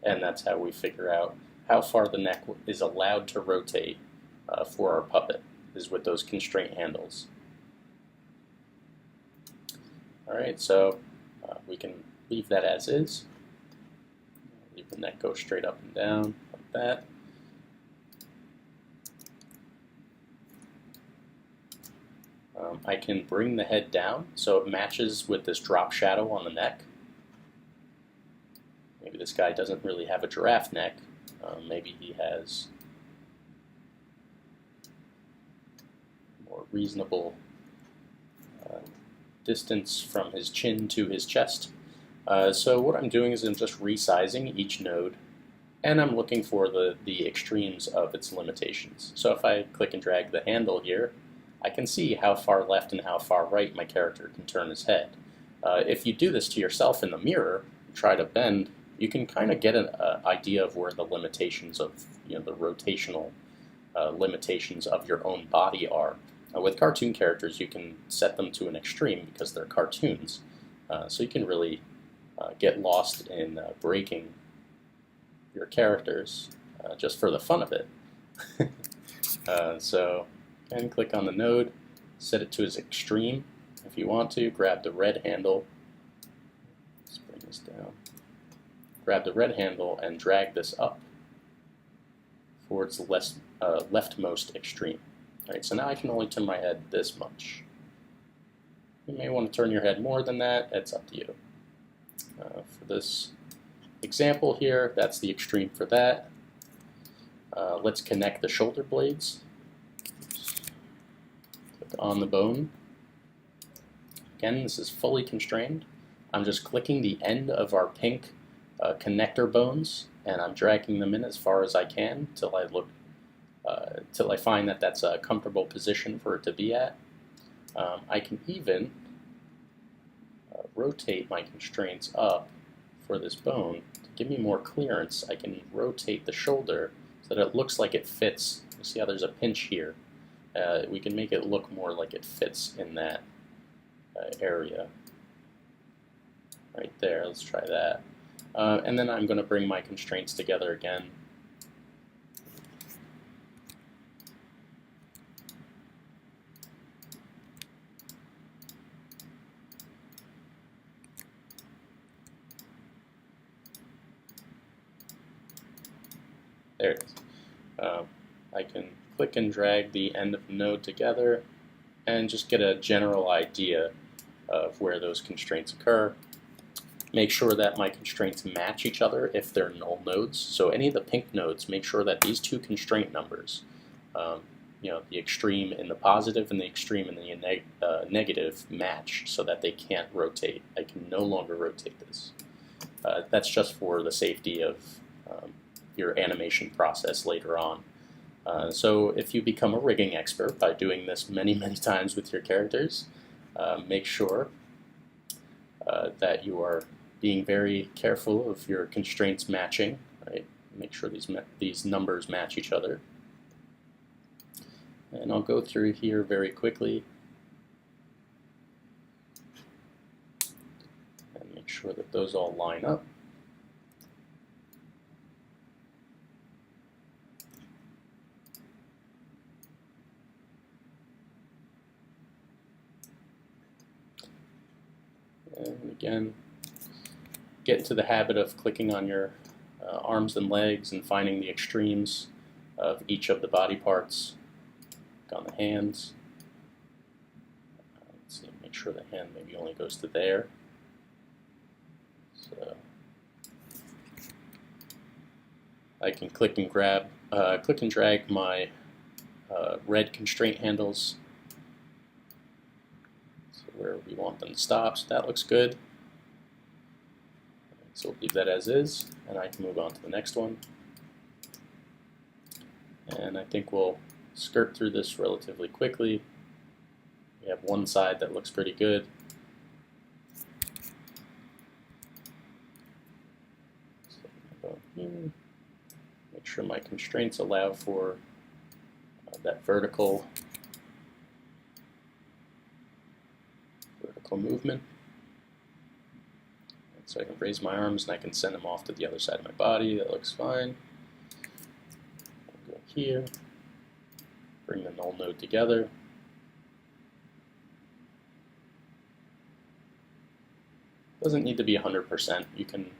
And that's how we figure out how far the neck is allowed to rotate for our puppet, is with those constraint handles. Alright, so we can leave that as is. Leave the neck go straight up and down like that. I can bring the head down so it matches with this drop shadow on the neck. Maybe this guy doesn't really have a giraffe neck. Maybe he has more reasonable distance from his chin to his chest. So what I'm doing is I'm just resizing each node, and I'm looking for the extremes of its limitations. So if I click and drag the handle here, I can see how far left and how far right my character can turn his head. If you do this to yourself in the mirror, try to bend, you can kind of get an idea of where the limitations of, the rotational limitations of your own body are. With cartoon characters, you can set them to an extreme because they're cartoons. So you can really get lost in breaking your characters just for the fun of it. So again, click on the node, set it to its extreme. If you want to, grab the red handle. Let's bring this down. Grab the red handle and drag this up towards the leftmost extreme. Alright, so now I can only turn my head this much. You may want to turn your head more than that, it's up to you. For this example here, that's the extreme for that. Let's connect the shoulder blades. Click on the bone. Again, this is fully constrained. I'm just clicking the end of our pink connector bones, and I'm dragging them in as far as I can till I find that that's a comfortable position for it to be at. I can even rotate my constraints up for this bone to give me more clearance. I can rotate the shoulder so that it looks like it fits. You see how there's a pinch here. We can make it look more like it fits in that area. right there. Let's try that. And then I'm going to bring my constraints together again. There it is. I can click and drag the end of the node together and just get a general idea of where those constraints occur. Make sure that my constraints match each other if they're null nodes. So any of the pink nodes, make sure that these two constraint numbers, the extreme in the positive and the extreme in the negative, match so that they can't rotate. I can no longer rotate this. That's just for the safety of your animation process later on. So if you become a rigging expert by doing this many, many times with your characters, make sure that you are being very careful of your constraints matching. Right? Make sure these numbers match each other. And I'll go through here very quickly and make sure that those all line up. And again, get into the habit of clicking on your arms and legs and finding the extremes of each of the body parts. Click on the hands. Let's see, make sure the hand maybe only goes to there. So I can click and drag my red constraint handles where we want them to stop, so that looks good. So we'll leave that as is, and I can move on to the next one. And I think we'll skirt through this relatively quickly. We have one side that looks pretty good. So go here. Make sure my constraints allow for that vertical movement. So I can raise my arms and I can send them off to the other side of my body. That looks fine. I'll go here, bring the null node together. Doesn't need to be 100%. You can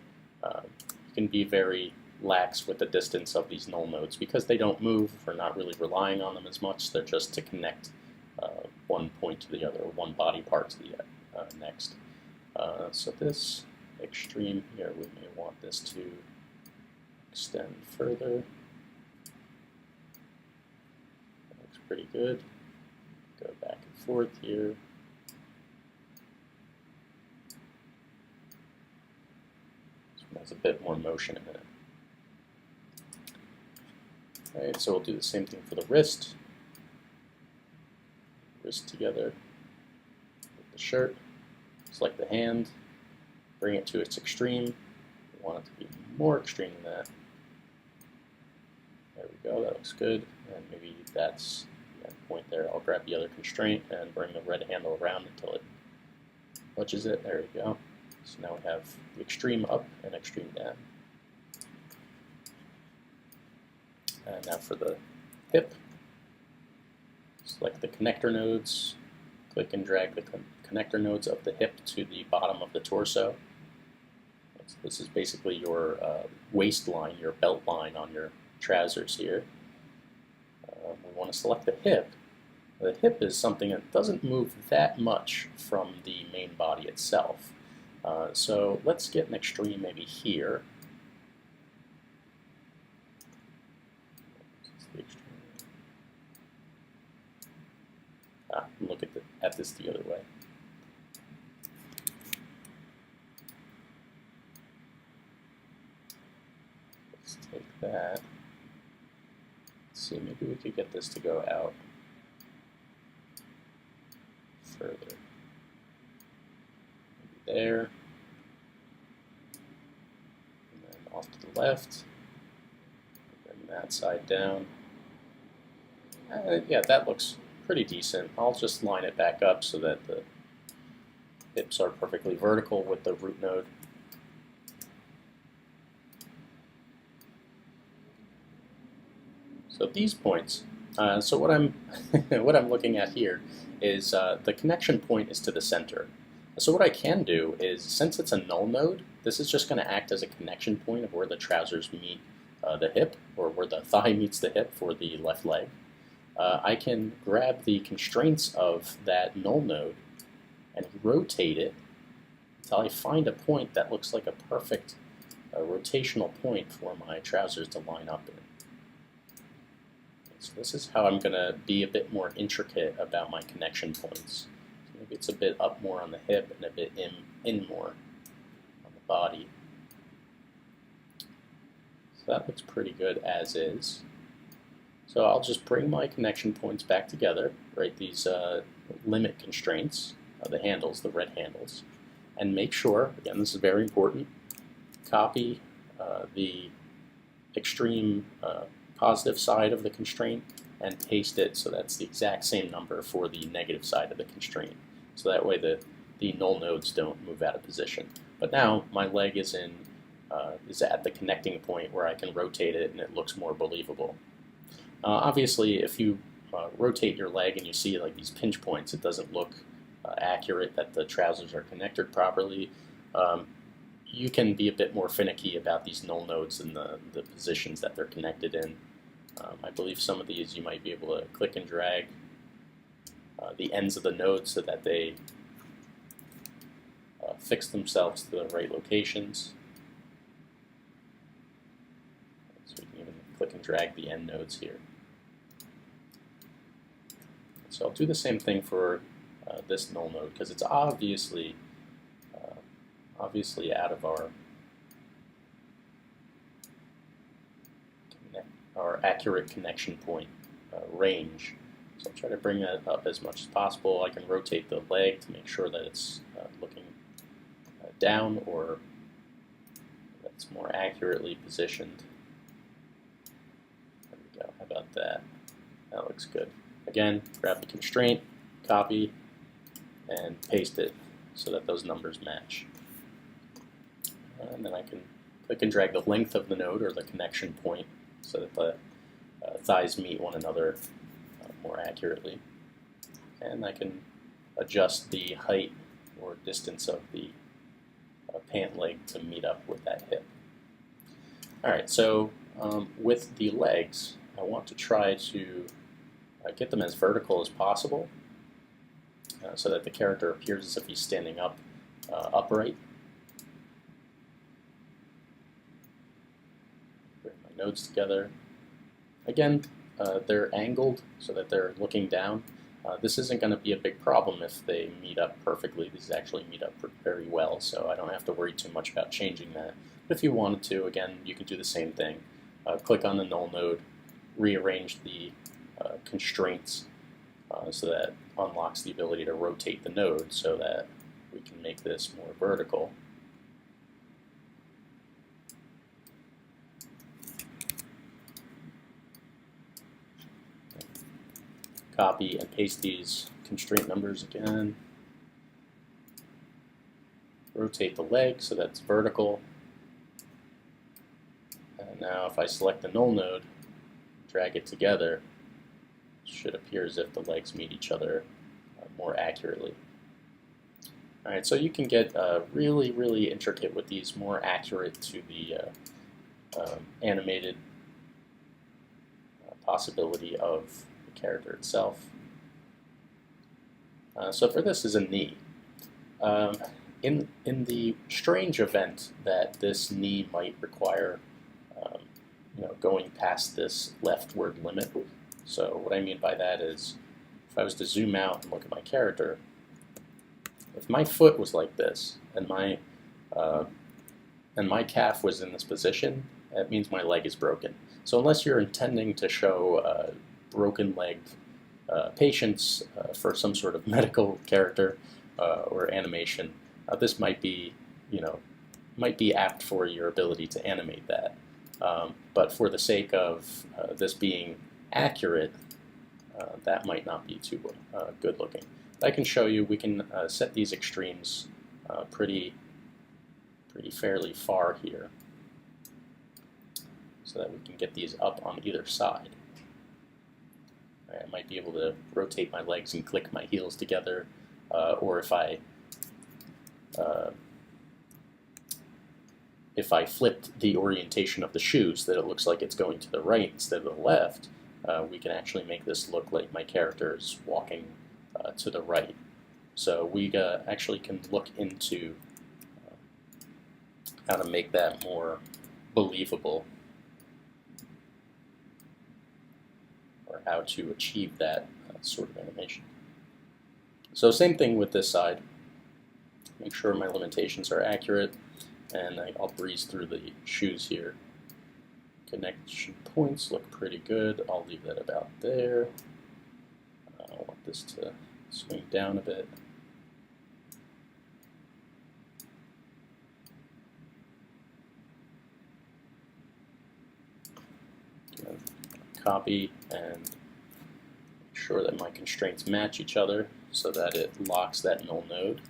be very lax with the distance of these null nodes because they don't move. We're not really relying on them as much. They're just to connect one point to the other, or one body part to the next. So this extreme here, we may want this to extend further. That looks pretty good. Go back and forth here. This one has a bit more motion in it. Alright, so we'll do the same thing for the wrist. Wrist together with the shirt. Select the hand, bring it to its extreme. We want it to be more extreme than that. There we go, that looks good. And maybe that's that point there. I'll grab the other constraint and bring the red handle around until it touches it. There we go. So now we have the extreme up and extreme down. And now for the hip, select the connector nodes, click and drag the connector nodes of the hip to the bottom of the torso. This is basically your waistline, your belt line on your trousers here. We want to select the hip. The hip is something that doesn't move that much from the main body itself. So let's get an extreme maybe here. Look at this the other way. Let's take that. Let's see, maybe we could get this to go out further. Maybe there. And then off to the left. Bring that side down. Yeah, that looks pretty decent. I'll just line it back up so that the hips are perfectly vertical with the root node. So these points, so what I'm what I'm looking at here is the connection point is to the center. So what I can do is, since it's a null node, this is just going to act as a connection point of where the trousers meet the hip, or where the thigh meets the hip for the left leg. I can grab the constraints of that null node and rotate it until I find a point that looks like a perfect rotational point for my trousers to line up in. So this is how I'm going to be a bit more intricate about my connection points. So maybe it's a bit up more on the hip and a bit in more on the body. So that looks pretty good as is. So I'll just bring my connection points back together, right? These limit constraints, the handles, the red handles, and make sure, again, this is very important, copy the extreme positive side of the constraint and paste it so that's the exact same number for the negative side of the constraint. So that way the null nodes don't move out of position. But now my leg is at the connecting point where I can rotate it and it looks more believable. Obviously, if you rotate your leg and you see like these pinch points, it doesn't look accurate that the trousers are connected properly. You can be a bit more finicky about these null nodes and the positions that they're connected in. I believe some of these you might be able to click and drag the ends of the nodes so that they fix themselves to the right locations. So we can even click and drag the end nodes here. So I'll do the same thing for this null node because it's obviously out of our accurate connection point range. So I'll try to bring that up as much as possible. I can rotate the leg to make sure that it's looking down or that it's more accurately positioned. There we go. How about that? That looks good. Again, grab the constraint, copy, and paste it so that those numbers match. And then I can click and drag the length of the node or the connection point so that the thighs meet one another more accurately. And I can adjust the height or distance of the pant leg to meet up with that hip. Alright, so with the legs, I want to try to get them as vertical as possible so that the character appears as if he's standing up upright. Bring my nodes together. Again, they're angled so that they're looking down. This isn't going to be a big problem if they meet up perfectly. These actually meet up very well, so I don't have to worry too much about changing that. But if you wanted to, again, you can do the same thing. Click on the null node, rearrange the constraints so that unlocks the ability to rotate the node so that we can make this more vertical. Copy and paste these constraint numbers again. Rotate the leg so that's vertical. And now if I select the null node, drag it together, it should appear as if the legs meet each other more accurately. Alright, so you can get really, really intricate with these, more accurate to the animated possibility of the character itself. So for this is a knee. In the strange event that this knee might require going past this leftward limit. So what I mean by that is, if I was to zoom out and look at my character, if my foot was like this and my calf was in this position, that means my leg is broken. So unless you're intending to show broken leg patients for some sort of medical character or animation, this might be apt for your ability to animate that. But for the sake of this being accurate, that might not be too good looking. I can show you we can set these extremes pretty fairly far here, so that we can get these up on either side. I might be able to rotate my legs and click my heels together, or if I flipped the orientation of the shoes, that it looks like it's going to the right instead of the left, we can actually make this look like my character is walking to the right. So we actually can look into how to make that more believable, or how to achieve that sort of animation. So same thing with this side. Make sure my limitations are accurate, and I'll breeze through the shoes here. Connection points look pretty good. I'll leave that about there. I want this to swing down a bit. Copy and make sure that my constraints match each other so that it locks that null node.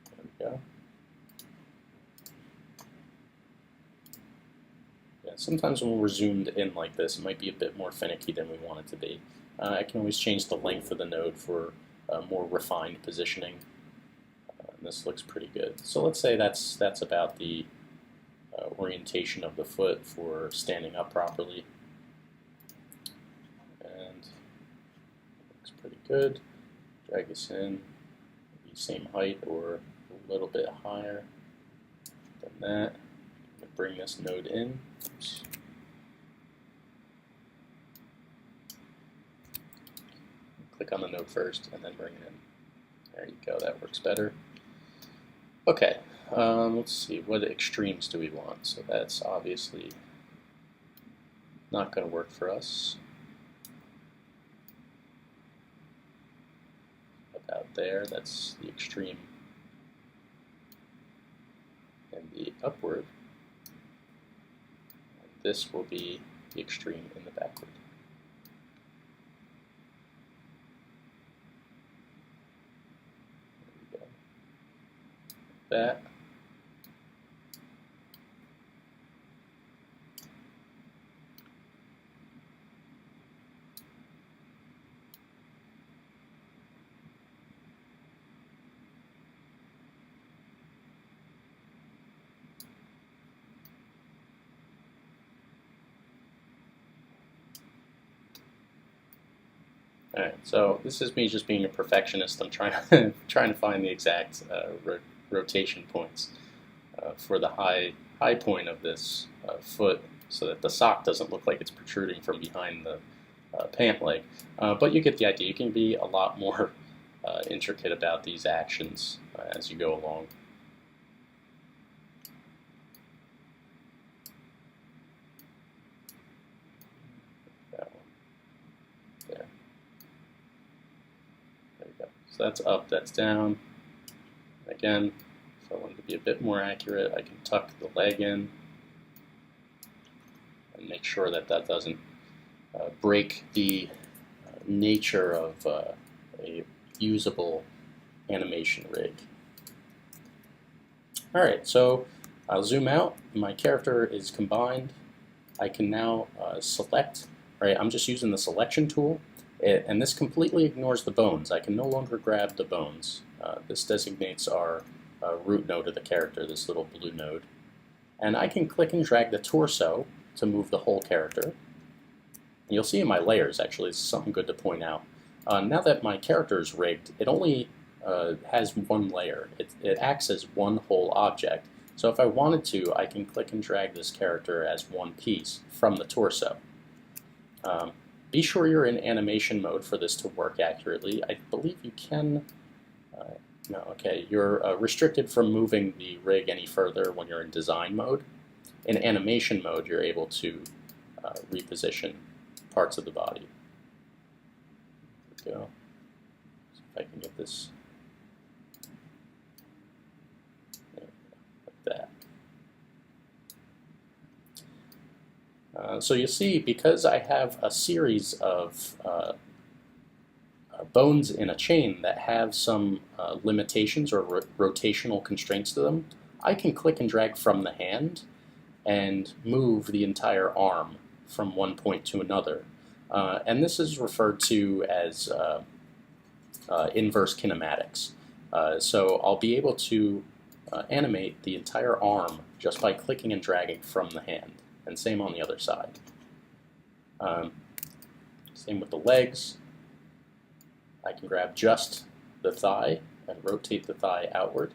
There we go. Yeah, sometimes when we're zoomed in like this, it might be a bit more finicky than we want it to be. I can always change the length of the node for more refined positioning. And this looks pretty good. So let's say that's about the orientation of the foot for standing up properly. And it looks pretty good. Drag this in, maybe same height or a little bit higher than that. Bring this node in. Oops. Click on the node first and then bring it in. There you go, that works better. Okay, let's see, what extremes do we want? So that's obviously not going to work for us. About there, that's the extreme and the upward. And this will be the extreme in the backward. That. All right, so this is me just being a perfectionist. I'm trying to find the exact rotation points for the high point of this foot, so that the sock doesn't look like it's protruding from behind the pant leg. But you get the idea. You can be a lot more intricate about these actions as you go along. That one. There. There we go. So that's up, that's down. Again, if I wanted to be a bit more accurate, I can tuck the leg in and make sure that that doesn't break the nature of a usable animation rig. Alright, so I'll zoom out. My character is combined. I can now select. Right, I'm just using the selection tool, and this completely ignores the bones. I can no longer grab the bones. This designates our root node of the character, this little blue node. And I can click and drag the torso to move the whole character. And you'll see in my layers, actually, it's something good to point out. Now that my character is rigged, it only has one layer. It acts as one whole object. So if I wanted to, I can click and drag this character as one piece from the torso. Be sure you're in animation mode for this to work accurately. I believe you can... no, okay, you're restricted from moving the rig any further when you're in design mode. In animation mode, you're able to reposition parts of the body. There we go. So if I can get this So you see, because I have a series of bones in a chain that have some limitations or rotational constraints to them, I can click and drag from the hand and move the entire arm from one point to another. And this is referred to as inverse kinematics. So I'll be able to animate the entire arm just by clicking and dragging from the hand, and same on the other side. Same with the legs. I can grab just the thigh and rotate the thigh outward.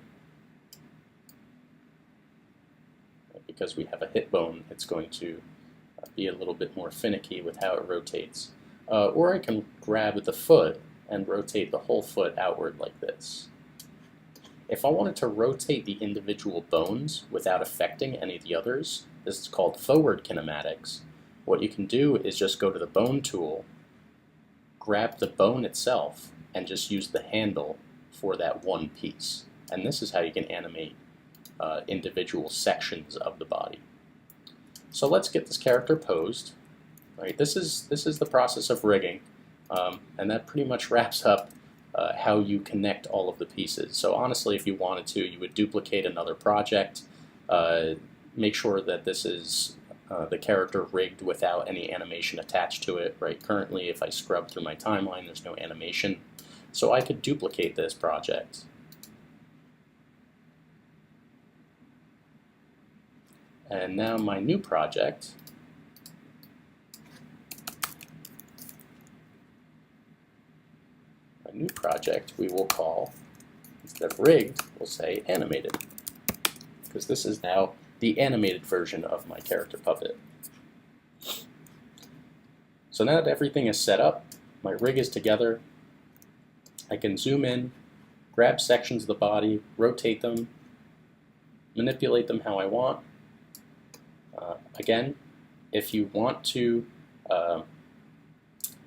Because we have a hip bone, it's going to be a little bit more finicky with how it rotates. Or I can grab the foot and rotate the whole foot outward like this. If I wanted to rotate the individual bones without affecting any of the others, this is called forward kinematics. What you can do is just go to the bone tool, grab the bone itself, and just use the handle for that one piece. And this is how you can animate individual sections of the body. So let's get this character posed. Right, this is the process of rigging, and that pretty much wraps up how you connect all of the pieces. So honestly, if you wanted to, you would duplicate another project, make sure that this is the character rigged without any animation attached to it. Right, currently if I scrub through my timeline, there's no animation. So I could duplicate this project. And now my new project, we will call, instead of rigged, we'll say animated, because this is now the animated version of my character puppet. So now that everything is set up, my rig is together, I can zoom in, grab sections of the body, rotate them, manipulate them how I want. Again, if you want to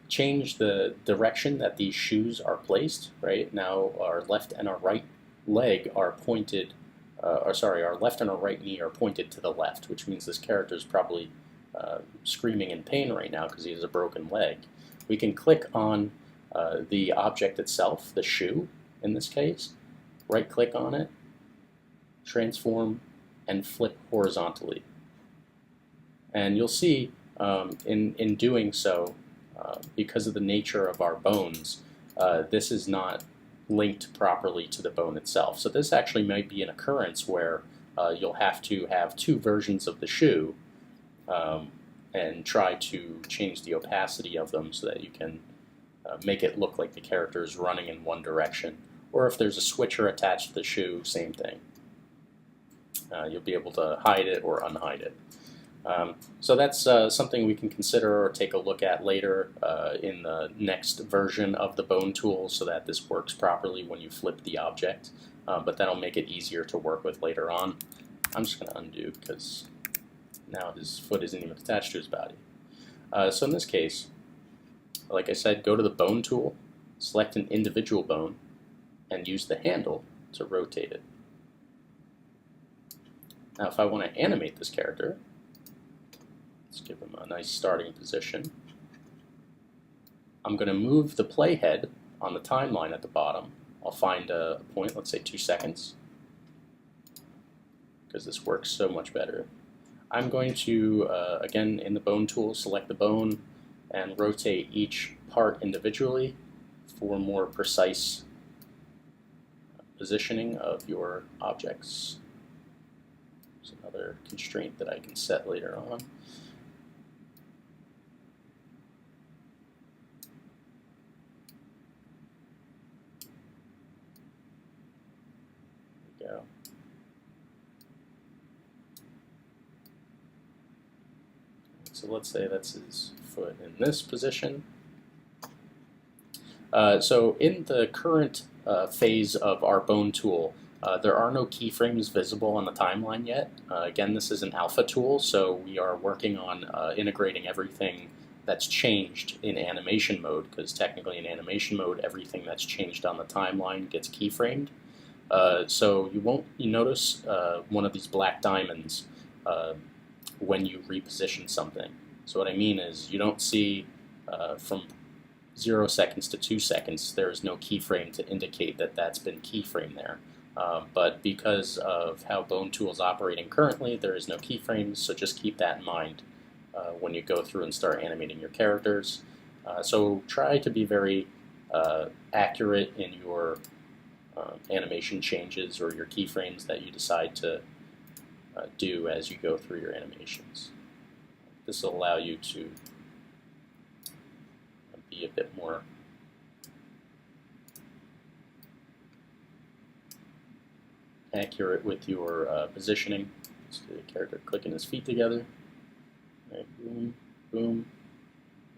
change the direction that these shoes are placed, right, now our left and our right leg are pointed, our left and our right knee are pointed to the left, which means this character is probably screaming in pain right now because he has a broken leg. We can click on the object itself, the shoe in this case, right click on it, transform, and flip horizontally. And you'll see in doing so, because of the nature of our bones, this is not linked properly to the bone itself. So this actually might be an occurrence where you'll have to have two versions of the shoe and try to change the opacity of them so that you can make it look like the character is running in one direction. Or if there's a switcher attached to the shoe, same thing. You'll be able to hide it or unhide it. So that's something we can consider or take a look at later in the next version of the bone tool so that this works properly when you flip the object, but that'll make it easier to work with later on. I'm just going to undo because now his foot isn't even attached to his body. So in this case, like I said, go to the bone tool, select an individual bone, and use the handle to rotate it. Now if I want to animate this character, let's give him a nice starting position. I'm going to move the playhead on the timeline at the bottom. I'll find a point, let's say 2 seconds, because this works so much better. I'm going to, again, in the bone tool, select the bone and rotate each part individually for more precise positioning of your objects. There's another constraint that I can set later on. Go. So let's say that's his foot in this position. So in the current phase of our bone tool, there are no keyframes visible on the timeline yet. Again, this is an alpha tool, so we are working on integrating everything that's changed in animation mode, because technically in animation mode, everything that's changed on the timeline gets keyframed. So you notice one of these black diamonds when you reposition something. So what I mean is you don't see from 0 seconds to 2 seconds, there is no keyframe to indicate that that's been keyframed there. But because of how Bone Tool is operating currently, there is no keyframes, so just keep that in mind when you go through and start animating your characters. So try to be very accurate in your animation changes or your keyframes that you decide to do as you go through your animations. This will allow you to be a bit more accurate with your positioning. Let's do the character clicking his feet together. Right, boom, boom.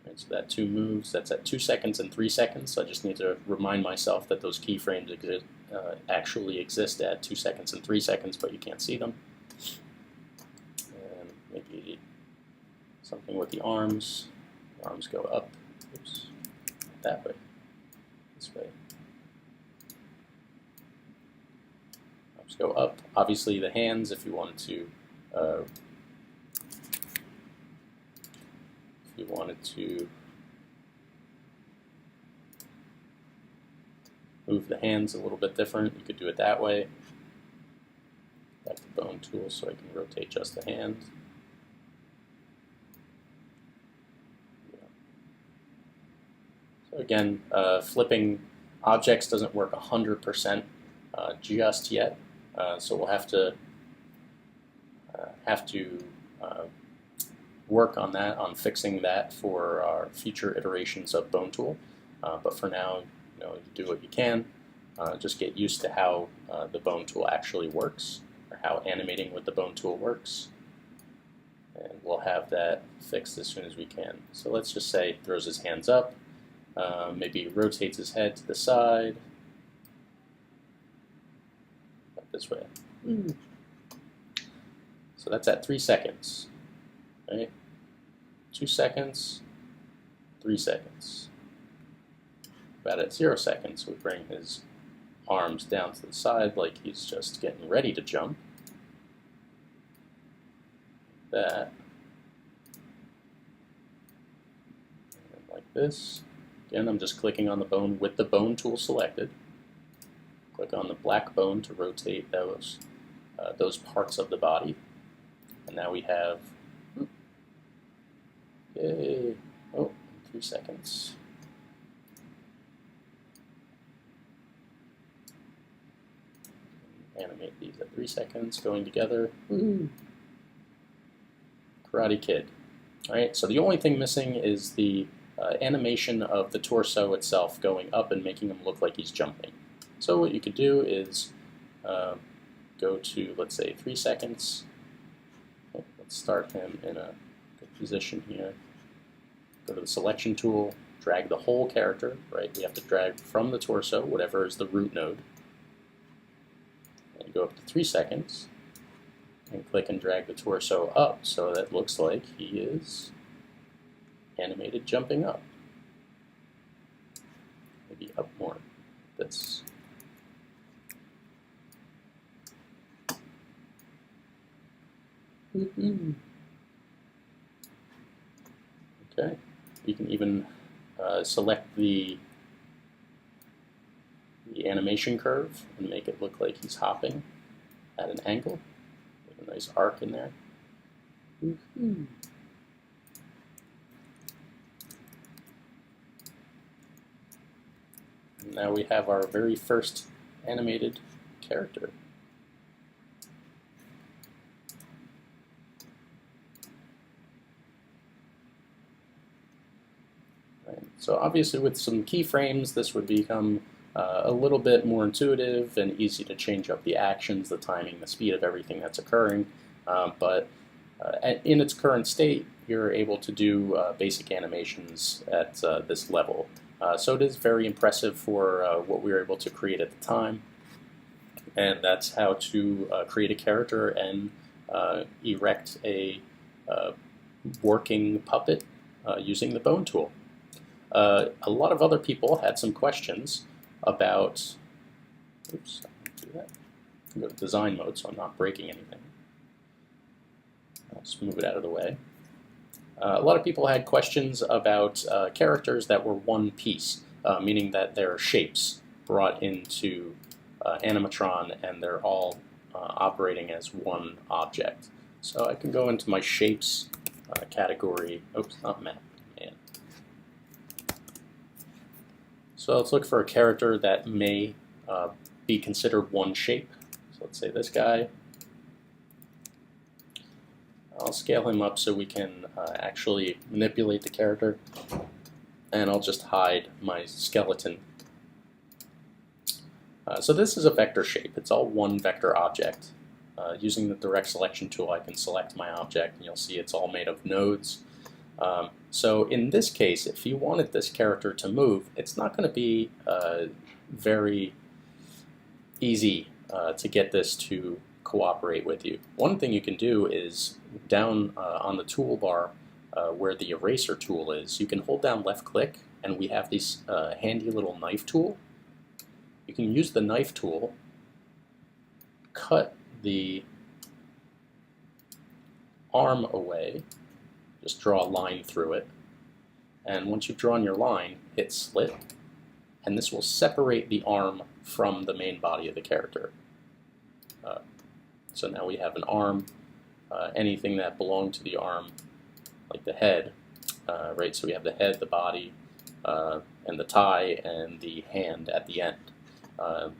Right, so that 2 moves. That's at 2 seconds and 3 seconds. So I just need to remind myself that those keyframes actually exist at 2 seconds and 3 seconds, but you can't see them. And maybe something with the arms. The arms go up. Oops. That way. This way. Arms go up. Obviously, the hands, if you wanted to. Move the hands a little bit different, you could do it that way. Back to Bone Tool so I can rotate just the hand. Yeah. So again, flipping objects doesn't work 100% just yet, so we'll have to work on that, on fixing that for our future iterations of Bone Tool. But for now, you do what you can. Just get used to how the Bone Tool actually works, or how animating with the Bone Tool works. And we'll have that fixed as soon as we can. So let's just say throws his hands up, maybe rotates his head to the side, like this way. So that's at 3 seconds. Right? 2 seconds, 3 seconds. About at 0 seconds, we bring his arms down to the side like he's just getting ready to jump. That. And like this. Again, I'm just clicking on the bone with the Bone Tool selected. Click on the black bone to rotate those parts of the body. And now we have, yay, 3 seconds. Animate these at 3 seconds, going together. Woo. Karate Kid. All right, so the only thing missing is the animation of the torso itself going up and making him look like he's jumping. So what you could do is go to, let's say, 3 seconds. Let's start him in a good position here. Go to the selection tool, drag the whole character, right? We have to drag from the torso, whatever is the root node. And go up to 3 seconds, and click and drag the torso up so that it looks like he is animated jumping up. Maybe up more, like this. Okay, you can even select the animation curve and make it look like he's hopping at an angle. With a nice arc in there. And now we have our very first animated character. So obviously with some keyframes, this would become a little bit more intuitive and easy to change up the actions, the timing, the speed of everything that's occurring. But in its current state, you're able to do basic animations at this level. So it is very impressive for what we were able to create at the time. And that's how to create a character and erect a working puppet using the Bone Tool. A lot of other people had some questions about, oops, I can't do that. I'll go to design mode so I'm not breaking anything. I'll just move it out of the way. A lot of people had questions about characters that were one piece, meaning that they're shapes brought into Animatron and they're all operating as one object. So I can go into my shapes category. Oops, not map. Man. So let's look for a character that may be considered one shape. So let's say this guy. I'll scale him up so we can actually manipulate the character, and I'll just hide my skeleton. So this is a vector shape. It's all one vector object. Using the direct selection tool, I can select my object, and you'll see it's all made of nodes. So in this case, if you wanted this character to move, it's not going to be very easy to get this to cooperate with you. One thing you can do is down on the toolbar where the eraser tool is, you can hold down left click, and we have this handy little knife tool. You can use the knife tool, cut the arm away, just draw a line through it, and once you've drawn your line, hit slit, and this will separate the arm from the main body of the character. So now we have an arm, anything that belonged to the arm, like the head, right? So we have the head, the body, and the tie, and the hand at the end.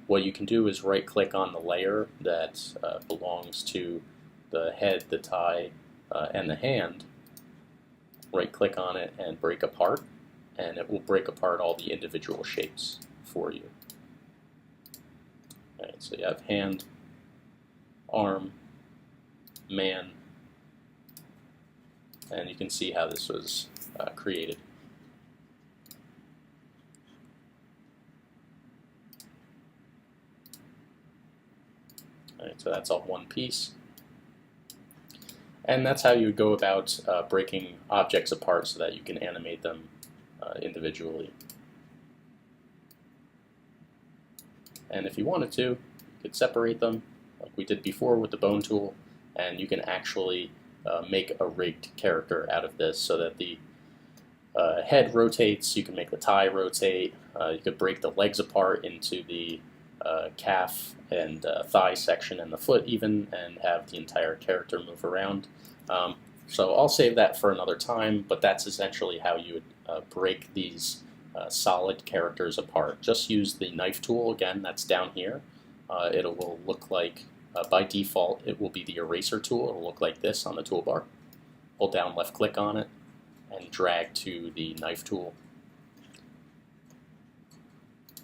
What you can do is right-click on the layer that belongs to the head, the tie, and the hand. Right-click on it and break apart, and it will break apart all the individual shapes for you. All right, so you have hand, arm, man, and you can see how this was created. All right, so that's all one piece. And that's how you would go about breaking objects apart so that you can animate them individually. And if you wanted to, you could separate them like we did before with the bone tool, and you can actually make a rigged character out of this so that the head rotates, you can make the tie rotate, you could break the legs apart into the calf and thigh section and the foot even, and have the entire character move around. So I'll save that for another time, but that's essentially how you would break these solid characters apart. Just use the knife tool, again, that's down here. It will look like, by default, it will be the eraser tool. It will look like this on the toolbar. Hold down left click on it and drag to the knife tool.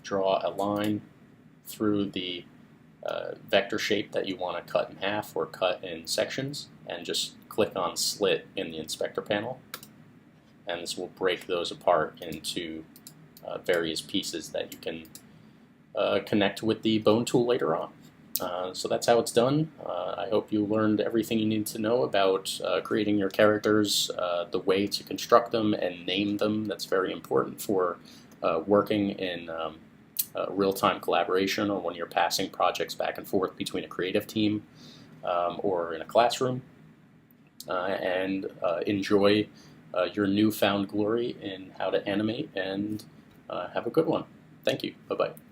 Draw a line through the vector shape that you want to cut in half or cut in sections, and just click on slit in the inspector panel, and this will break those apart into various pieces that you can connect with the bone tool later on. So that's how it's done. I hope you learned everything you need to know about creating your characters, the way to construct them and name them. That's very important for working in real-time collaboration, or when you're passing projects back and forth between a creative team or in a classroom. And enjoy your newfound glory in how to animate, and have a good one. Thank you. Bye-bye.